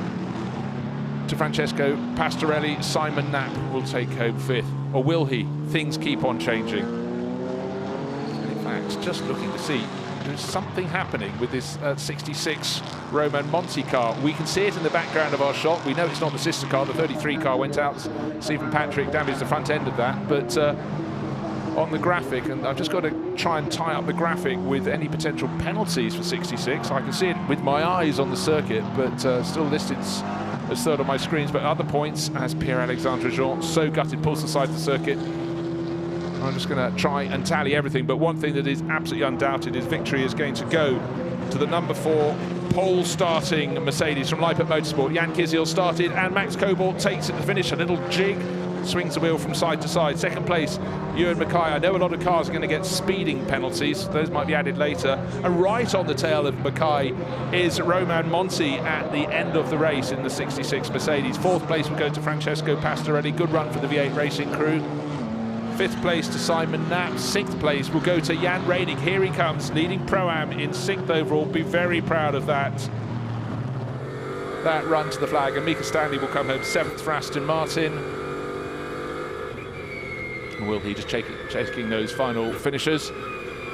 Speaker 1: to Francesco Pastorelli. Simon Knapp will take home 5th, or will he? Things keep on changing. And in fact, just looking to see, there's something happening with this 66 Romain Monti car. We can see it in the background of our shot. We know it's not the sister car. The 33 car went out. Stephen Patrick damaged the front end of that. But on the graphic, and I've just got to try and tie up the graphic with any potential penalties for 66. I can see it with my eyes on the circuit, but still listed as 3rd on my screens. But other points, as Pierre-Alexandre Jean, so gutted, pulls aside the circuit. I'm just going to try and tally everything, but one thing that is absolutely undoubted is victory is going to go to the number 4 pole starting Mercedes from Leipzig Motorsport. Jan Kissel started, and Max Cobalt takes it to finish. A little jig, swings the wheel from side to side. 2nd place, Ewan Mackay. I know a lot of cars are going to get speeding penalties. Those might be added later. And right on the tail of Mackay is Romain Monti at the end of the race in the 66 Mercedes. 4th place will go to Francesco Pastorelli. Good run for the V8 Racing crew. 5th place to Simon Knapp. 6th place will go to Jan Reinig. Here he comes, leading Pro-Am in 6th overall. Be very proud of that run to the flag. And Mika Stanley will come home 7th for Aston Martin. Will he just checking those final finishers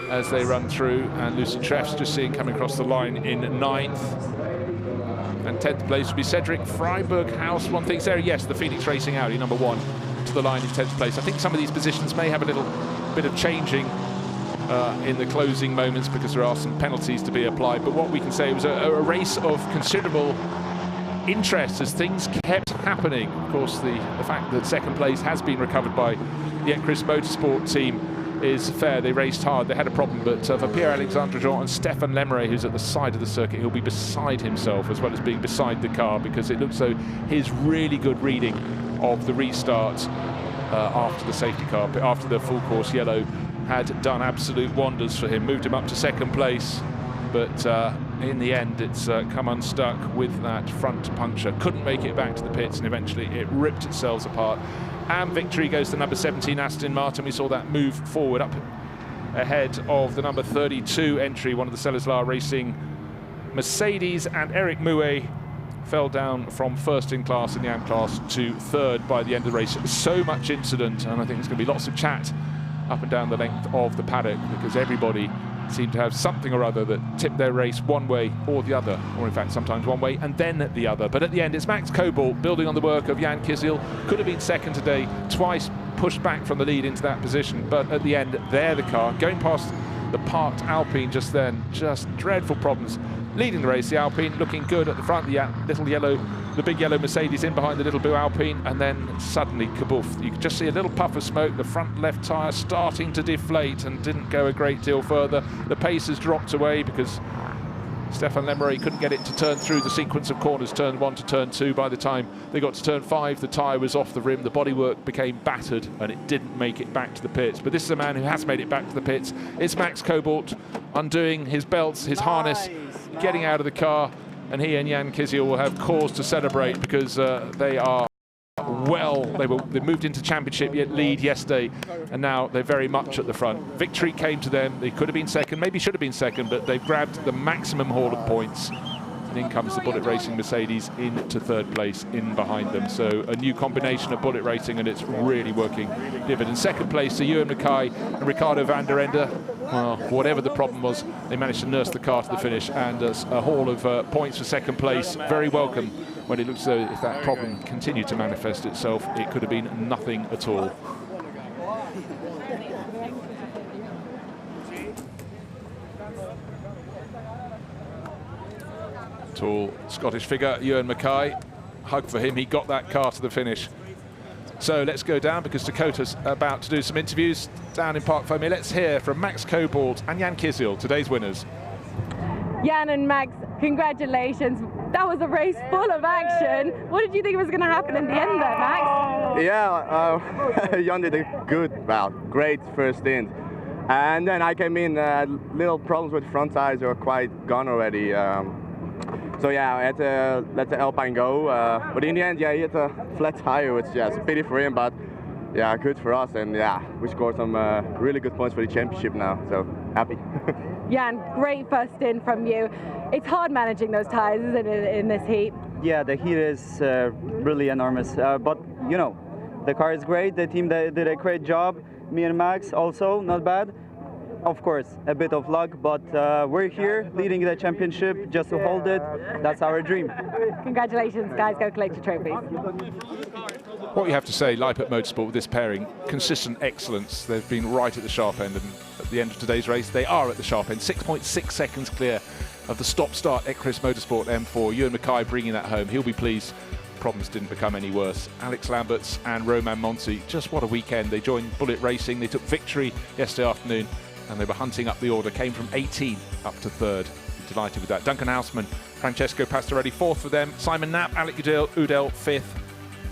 Speaker 1: as they run through? And Lucy Treff's just seeing coming across the line in 9th. And 10th place will be Cedric Freiberg-Haus. One thing, Sarah, yes, the Phoenix Racing Audi, number 1. To the line in 10th place. I think some of these positions may have a little bit of changing in the closing moments because there are some penalties to be applied, but what we can say was a race of considerable interest as things kept happening. Of course, the fact that 2nd place has been recovered by the Ecris Motorsport team is fair. They raced hard, they had a problem, but for Pierre-Alexandre Jean and Stéphane Lemeray, who's at the side of the circuit, he'll be beside himself as well as being beside the car, because it looks so his really good reading of the restart after the safety car, after the full course yellow, had done absolute wonders for him, moved him up to second place, but in the end it's come unstuck with that front puncture, couldn't make it back to the pits, and eventually it ripped itself apart. And victory goes to number 17 Aston Martin. We saw that move forward up ahead of the number 32 entry, one of the Cellizlar Racing Mercedes, and Eric Mouet fell down from first in class in the AM class to third by the end of the race. So much incident, and I think there's going to be lots of chat up and down the length of the paddock, because everybody seemed to have something or other that tipped their race one way or the other, or in fact sometimes one way and then the other. But at the end, it's Max Cobalt building on the work of Jan Kisiel. Could have been second today, twice pushed back from the lead into that position, but at the end, there the car, going past the parked Alpine just then, just dreadful problems. Leading the race, the Alpine looking good at the front, the big yellow Mercedes in behind the little blue Alpine, and then suddenly kaboof. You could just see a little puff of smoke, the front left tyre starting to deflate and didn't go a great deal further. The pace has dropped away because Stéphane Lemeray couldn't get it to turn through the sequence of corners, turn 1 to turn 2. By the time they got to turn 5, the tyre was off the rim, the bodywork became battered, and it didn't make it back to the pits. But this is a man who has made it back to the pits. It's Max Cobalt undoing his belts, his harness, getting out of the car, and he and Jan Kisiel will have cause to celebrate, because they are they moved into championship lead yesterday, and now they're very much at the front. Victory came to them. They could have been second, maybe should have been second, but they've grabbed the maximum haul of points. And in comes the Bullet Racing Mercedes into third place in behind them. So a new combination of Bullet Racing, and it's really working dividends. Second place to Ewan Mackay and Ricardo van der Ende. Well, whatever the problem was, they managed to nurse the car to the finish, and a haul of points for second place. Very welcome, when it looks as though if that problem continued to manifest itself, it could have been nothing at all. Tall Scottish figure, Ewan Mackay. Hug for him, he got that car to the finish. So let's go down, because Dakota's about to do some interviews down in Parc Fermé. Let's hear from Max Cobalt and Jan Kisiel, today's winners.
Speaker 2: Jan and Max, congratulations. That was a race full of action. What did you think was going to happen in the end there, Max?
Speaker 4: Yeah, Jan did a great first stint. And then I came in, little problems with front tires, they were quite gone already. So yeah, I had to let the Alpine go, but in the end, yeah, he had a flat tire, which is a pity for him, but yeah, good for us, and yeah, we scored some really good points for the championship now, so happy.
Speaker 2: Jan, great first stint from you. It's hard managing those tires, isn't it, in this heat?
Speaker 5: Yeah, the heat is really enormous, but you know, the car is great, the team did a great job, me and Max also, not bad. Of course, a bit of luck, but we're here leading the championship just to hold it. That's our dream.
Speaker 2: Congratulations, guys. Go collect your trophies.
Speaker 1: What you have to say, Leipert Motorsport, with this pairing, consistent excellence. They've been right at the sharp end, and at the end of today's race, they are at the sharp end. 6.6 seconds clear of the stop-start Ecris Motorsport M4. Ewan Mackay bringing that home. He'll be pleased. Problems didn't become any worse. Alex Lamberts and Romain Monti, just what a weekend. They joined Bullet Racing. They took victory yesterday afternoon, and they were hunting up the order, came from 18 up to third. Delighted with that. Duncan Houseman, Francesco Pastorelli, fourth for them. Simon Knapp, Alec Udell, fifth.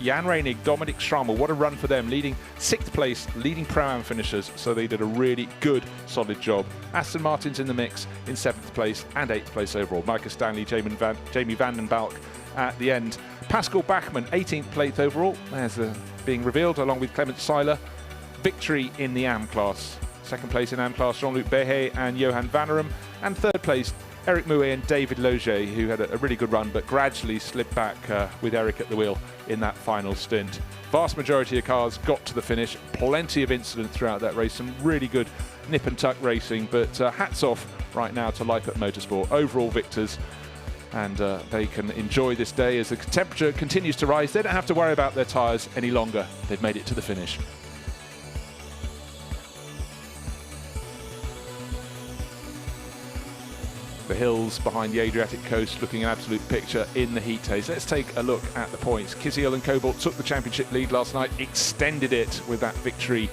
Speaker 1: Jan Reinig, Dominic Schrammel, what a run for them, leading sixth place, leading Pro-Am finishers, so they did a really good, solid job. Aston Martin's in the mix in seventh place and eighth place overall. Micah Stanley, Jamie Van den Balk at the end. Pascal Bachmann, 18th place overall, there's being revealed, along with Clement Seiler. Victory in the AM class. Second place in AM class, Jean-Luc Behet and Johan Vannerum. And third place, Eric Mouet and David Loggia, who had a really good run, but gradually slipped back with Eric at the wheel in that final stint. Vast majority of cars got to the finish. Plenty of incidents throughout that race. Some really good nip and tuck racing, but hats off right now to Leipert Motorsport. Overall victors, and they can enjoy this day as the temperature continues to rise. They don't have to worry about their tyres any longer. They've made it to the finish. The hills behind the Adriatic coast looking an absolute picture in the heat haze. Let's take a look at the points. Kisiel and Cobalt took the championship lead last night, extended it with that victory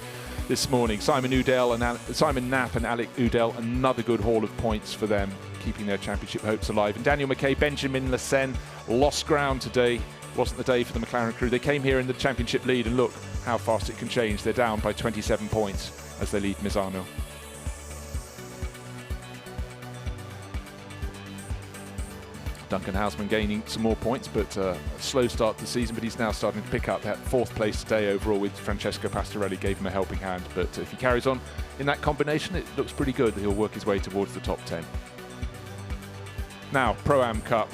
Speaker 1: this morning. Simon Knapp and Alec Udell, another good haul of points for them, keeping their championship hopes alive. And Daniel McKay, Benjamin Lassen lost ground today. Wasn't the day for the McLaren crew. They came here in the championship lead, and look how fast it can change. They're down by 27 points as they lead Misano. Duncan Hausman gaining some more points, but a slow start to the season, but he's now starting to pick up that 4th place today overall, with Francesco Pastorelli gave him a helping hand. But if he carries on in that combination, it looks pretty good. He'll work his way towards the top 10. Now, Pro-Am Cup.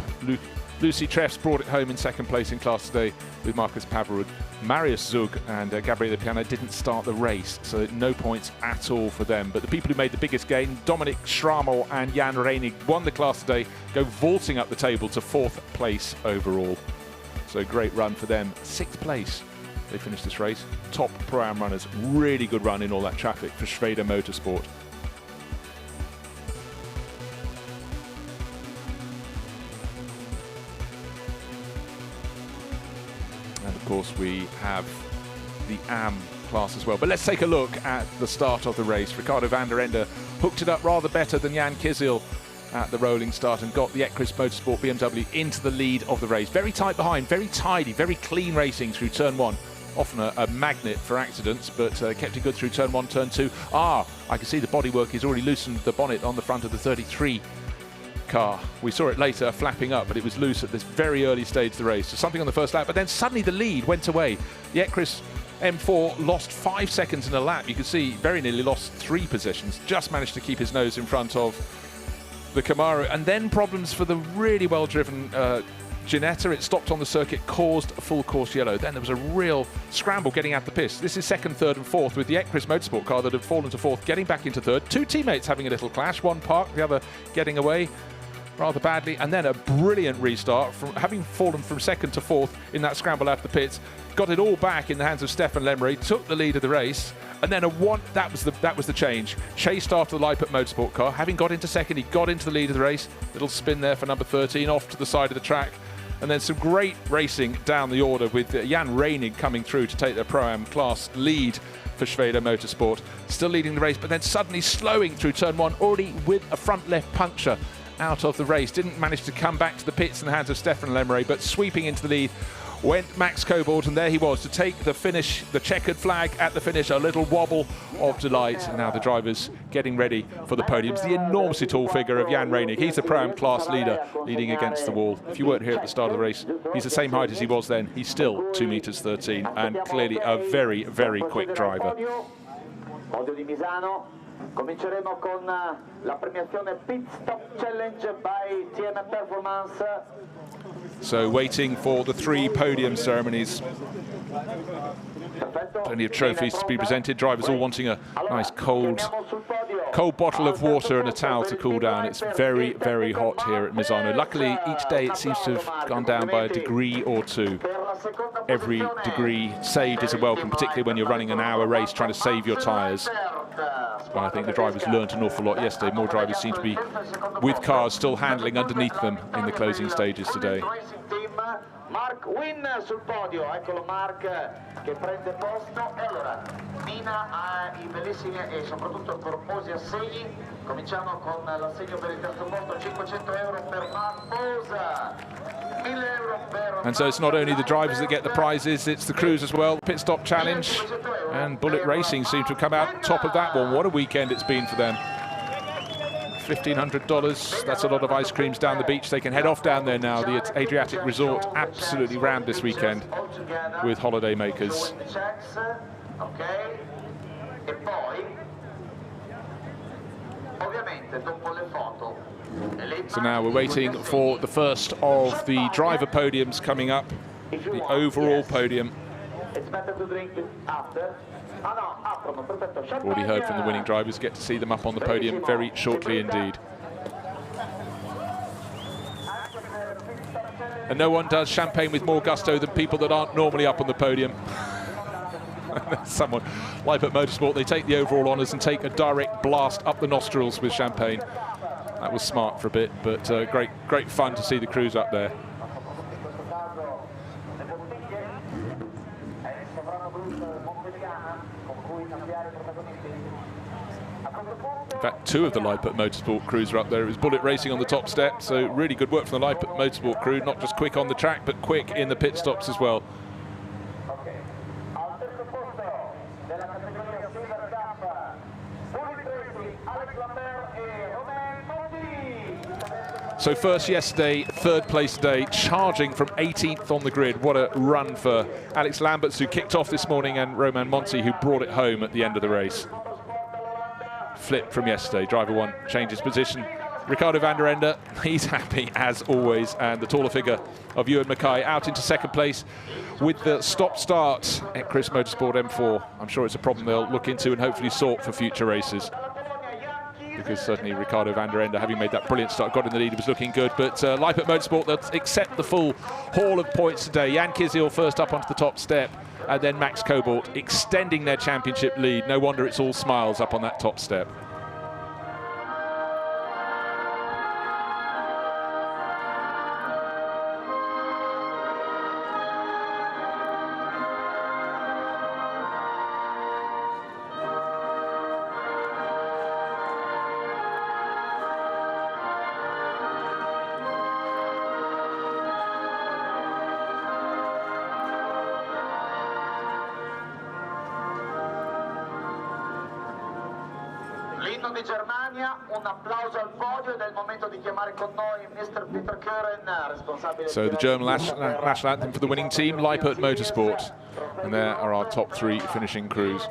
Speaker 1: Lucy Treffs brought it home in 2nd place in class today with Marcus Paverud. Marius Zug and Gabriele Piana didn't start the race, so no points at all for them. But the people who made the biggest gain, Dominic Schrammel and Jan Reinig, won the class today, go vaulting up the table to 4th place overall. So great run for them. 6th place, they finished this race. Top Pro-Am runners. Really good run in all that traffic for SRO Motorsport. And of course we have the AM class as well. But let's take a look at the start of the race. Ricardo van der Ende hooked it up rather better than Jan Kizil at the rolling start and got the Equus Motorsport BMW into the lead of the race. Very tight behind, very tidy, very clean racing through turn 1. Often a magnet for accidents, but kept it good through turn 1, turn 2. I can see the bodywork. He's already loosened the bonnet on the front of the 33 car. We saw it later flapping up, but it was loose at this very early stage of the race. So something on the first lap, but then suddenly the lead went away. The Equus M4 lost 5 seconds in a lap. You can see very nearly lost 3 positions. Just managed to keep his nose in front of the Camaro, and then problems for the really well-driven Ginetta. It stopped on the circuit, caused a full course yellow. Then there was a real scramble getting out the pits. This is 2nd, 3rd and 4th, with the Equus Motorsport car that had fallen to 4th getting back into 3rd. 2 teammates having a little clash, one parked, the other getting away rather badly, and then a brilliant restart from having fallen from 2nd to 4th in that scramble out of the pits. Got it all back in the hands of Stefan Lemery, took the lead of the race, and then that was the change. Chased after the Leipert Motorsport car, having got into 2nd, he got into the lead of the race. Little spin there for number 13 off to the side of the track, and then some great racing down the order with Jan Reinig coming through to take the Pro-Am class lead for SRO Motorsport. Still leading the race, but then suddenly slowing through turn 1, already with a front left puncture out of the race. Didn't manage to come back to the pits in the hands of Stefan Lemery, but sweeping into the lead went Max Cobold, and there he was to take the finish, the checkered flag at the finish. A little wobble of delight. And now the drivers getting ready for the podiums. The enormously tall figure of Jan Reinig. He's the Pro-Am class leader, leading against the wall. If you weren't here at the start of the race, he's the same height as he was then. He's still 2 meters 13 and clearly a very, very quick driver.
Speaker 6: Podio di Misano. Cominceremo con la premiazione Pit Stop Challenge by TM Performance.
Speaker 1: So waiting for the 3 podium ceremonies. Plenty of trophies to be presented. Drivers all wanting a nice cold bottle of water and a towel to cool down. It's very, very hot here at Misano. Luckily, each day it seems to have gone down by a degree or 2. Every degree saved is a welcome, particularly when you're running an hour race trying to save your tyres. Well, I think the drivers learned an awful lot yesterday. More drivers seem to be with cars still handling underneath them in the closing stages today.
Speaker 6: Mark Wynn sul podio, eccolo Mark che prende posto. E allora, Mina ha i bellissimi e soprattutto corposi assegni. Cominciamo con l'assegno per il terzo posto, 500 euro per Mark Bosa.
Speaker 1: And so it's not only the drivers that get the prizes, it's the crews as well. Pit Stop Challenge and Bullet Racing seem to have come out top of that one. What a weekend it's been for them. $1,500, that's a lot of ice creams down the beach. They can head off down there now. The Adriatic Resort absolutely rammed this weekend with holiday makers. So now we're waiting for the first of the driver podiums coming up, the overall podium. Already heard from the winning drivers, get to see them up on the podium very shortly indeed. And no one does champagne with more gusto than people that aren't normally up on the podium. Someone, Leipert Motorsport, they take the overall honours and take a direct blast up the nostrils with champagne. That was smart for a bit, but great fun to see the crews up there. fact, two of the Leipert Motorsport crews are up there. It was Bullet Racing on the top step, so really good work from the Leipert Motorsport crew, not just quick on the track, but quick in the pit stops as well. So first yesterday, third place today, charging from 18th on the grid. What a run for Alex Lamberts, who kicked off this morning, and Romain Monti, who brought it home at the end of the race. Flip from yesterday, driver one changes position. Ricardo van der Ende, he's happy as always, and the taller figure of Ewan Mackay out into second place with the stop-start at Chris Motorsport M4. I'm sure it's a problem they'll look into and hopefully sort for future races, because certainly Ricardo van der Ende, having made that brilliant start, got in the lead, was looking good. But Leipert Motorsport, they'll accept the full haul of points today. Jan Kisiel first up onto the top step, and then Max Cobalt extending their championship lead. No wonder it's all smiles up on that top step.
Speaker 6: L'inno di Germania, un applauso al podio ed è il momento di chiamare con noi Mr. Peter Kuren, responsabile.
Speaker 1: So the German national anthem for the winning team, Leipert Motorsport, and there are our top three finishing crews.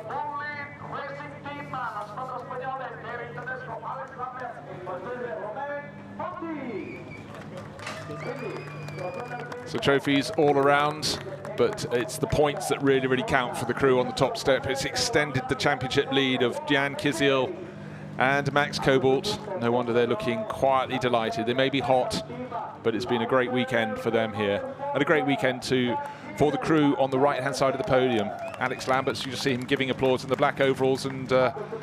Speaker 1: So trophies all around, but it's the points that really count for the crew on the top step. It's extended the championship lead of Jan Kisiel and Max Cobalt. No wonder they're looking quietly delighted. They may be hot, but it's been a great weekend for them here. And a great weekend too for the crew on the right-hand side of the podium. Alex Lamberts, you just see him giving applause in the black overalls, and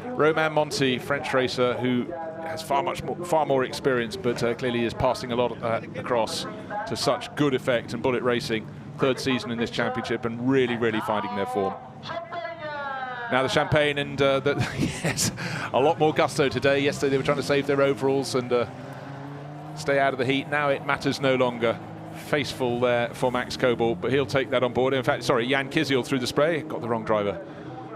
Speaker 1: Romain Monti, French racer, who has far more experience, but clearly is passing a lot of that across to such good effect. And Bullet Racing, third season in this championship, and really finding their form. Now the champagne, and yes, a lot more gusto today. Yesterday they were trying to save their overalls and stay out of the heat. Now it matters no longer. Faceful there for Max Cobalt, but he'll take that on board. In fact, sorry, Jan Kisiel through the spray, got the wrong driver.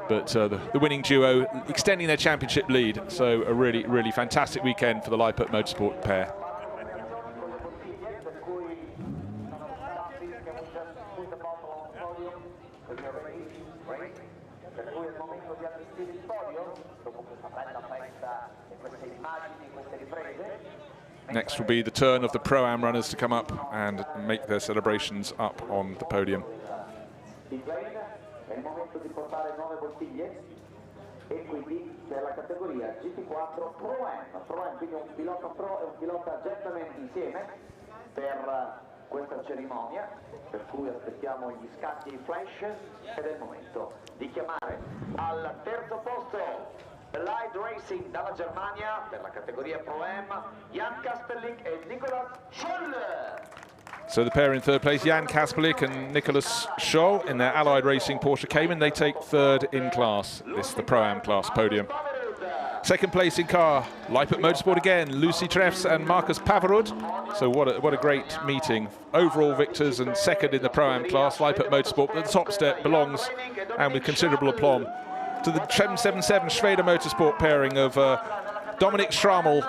Speaker 1: But the winning duo extending their championship lead. So a really fantastic weekend for the Leipert Motorsport pair. Next will be the turn of the Pro-Am runners to come up and make their celebrations up on the podium.
Speaker 6: È il momento di portare 9 bottiglie e quindi per la categoria GT4 Pro-Am, quindi un pilota pro e un pilota gentleman insieme per questa cerimonia, per cui aspettiamo gli scatti e i flash, ed è il momento di chiamare al terzo posto Light Racing dalla Germania per la categoria Pro-Am, Jan Kasperlik e Nicolas Scholl.
Speaker 1: So the pair in third place, Jan Kasperlik and Nicolas Scholl in their Allied Racing Porsche Cayman. They take third in class. This is the Pro-Am class podium. Second place in car, Leipert Motorsport again, Lucy Treffs and Marcus Pavarud. So what a great meeting. Overall victors and second in the Pro-Am class. Leipert Motorsport, the top step belongs, and with considerable aplomb, to the 777 Schwede Motorsport pairing of Dominic Schrammel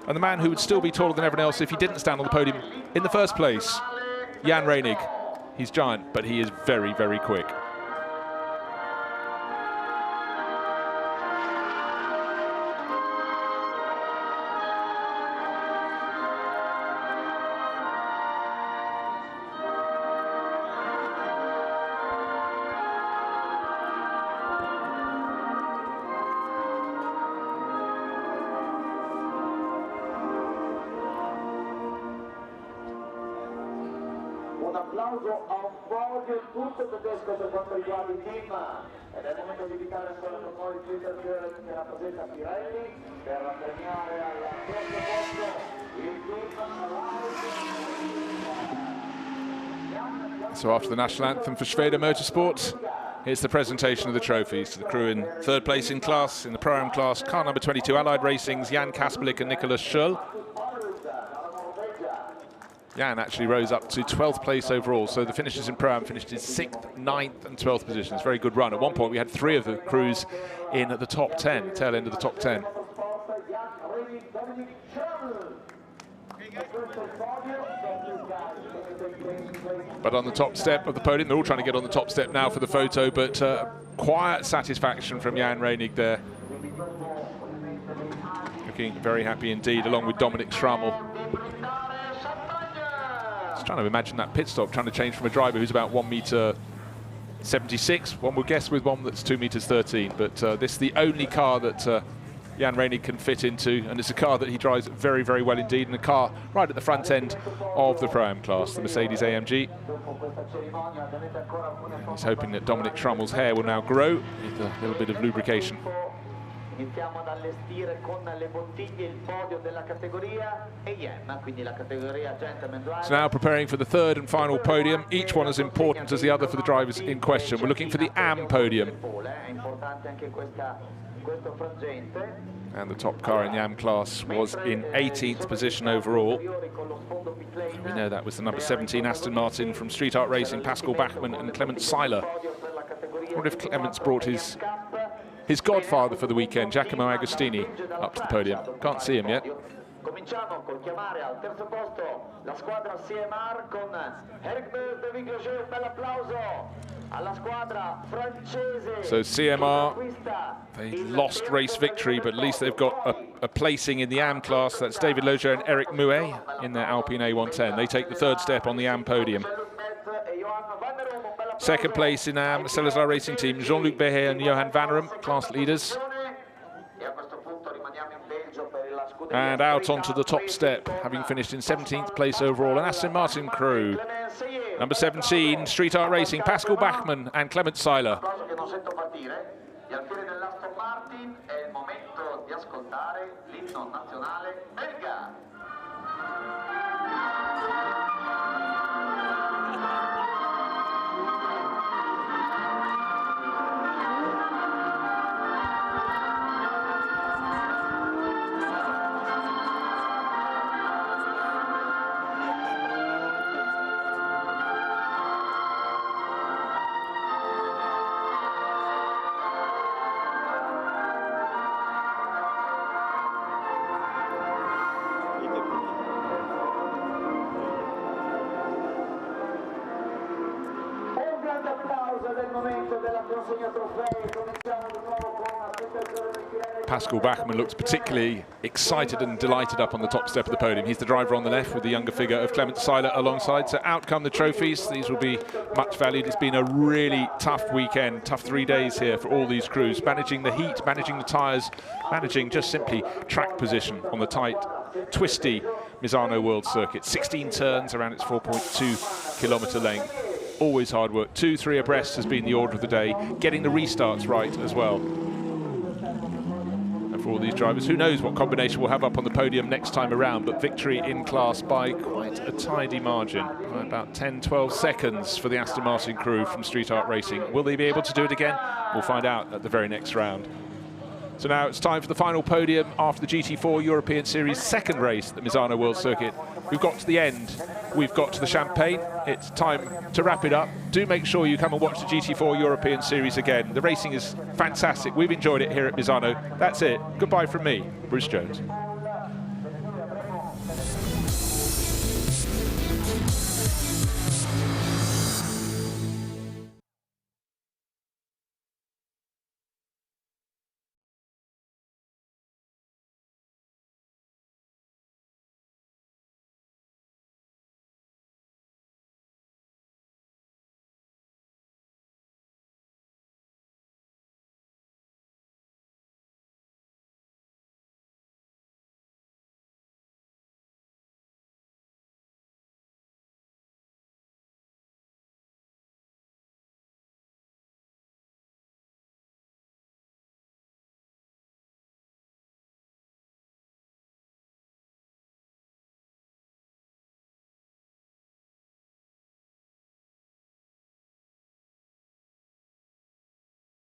Speaker 1: and the man who would still be taller than everyone else if he didn't stand on the podium in the first place, Jan Reinig. He's giant, but he is very quick.
Speaker 6: Un applauso a un podio tutto tedesco per quanto riguarda il team, ed è il momento di indicare ancora con noi Peter Kuren che rappresenta Pirelli per premiare al terzo posto il team.
Speaker 1: So after the national anthem for Schwede Motorsport, Here's the presentation of the trophies to the crew in third place in class, in the Pro-Am class. Car number 22, Allied Racing's Jan Kasperlik and Nicholas Schöll. Jan actually rose up to 12th place overall, so the finishers in Pro-Am finished in 6th, 9th and 12th positions. Very good run. At one point we had 3 of the crews in at the top 10, tail end of the top 10. But on the top step of the podium, they're all trying to get on the top step now for the photo, but quiet satisfaction from Jan Reinig there. Looking very happy indeed, along with Dominic Schrammel. Just trying to imagine that pit stop, trying to change from a driver who's about 1m76, one would guess, with one that's 2m13. But this is the only car that Jan Reinig can fit into, and it's a car that he drives very, very well indeed, and a car right at the front end of the Pro-Am class, the Mercedes AMG. He's hoping that Dominic Schrammel's hair will now grow with a little bit of lubrication. So now preparing for the third and final podium, each one as important as the other for the drivers in question. We're looking for the AM podium. And the top car in the AM class was in 18th position overall. We know that was the number 17 Aston Martin from Street Art Racing, Pascal Bachmann and Clement Seiler. I wonder if Clement's brought his godfather for the weekend, Giacomo Agostini, up to the podium. Can't see him yet.
Speaker 6: Cominciamo col chiamare al terzo posto la squadra CMR con Eric de Viglioge. Un bel applauso alla squadra francese.
Speaker 1: So CMR, they lost race victory, but at least they've got a placing in the AM class. That's David Loggia and Eric Mouet in their Alpine A110. They take the third step on the AM podium. Second place in AM, Salazar Racing Team, Jean-Luc Behet and Johan Vannerum, class leaders. And out onto the top step, having finished in 17th place overall, an Aston Martin crew. Number 17, Street Art Racing, Pascal Bachmann and Clement Seiler. Pascal Bachmann looks particularly excited and delighted up on the top step of the podium. He's the driver on the left with the younger figure of Clement Seiler alongside. So out come the trophies. These will be much valued. It's been a really tough weekend, tough 3 days here for all these crews. Managing the heat, managing the tyres, managing just simply track position on the tight, twisty MISANO World Circuit. 16 turns around its 4.2 kilometre length. Always hard work. 2-3 abreast has been the order of the day. Getting the restarts right as well. And for all these drivers, who knows what combination we'll have up on the podium next time around, but victory in class by quite a tidy margin. By about 10-12 seconds for the Aston Martin crew from Street Art Racing. Will they be able to do it again? We'll find out at the very next round. So now it's time for the final podium after the GT4 European Series second race at the MISANO World Circuit. We've got to the end. We've got to the champagne. It's time to wrap it up. Do make sure you come and watch the GT4 European Series again. The racing is fantastic. We've enjoyed it here at MISANO. That's it. Goodbye from me, Bruce Jones.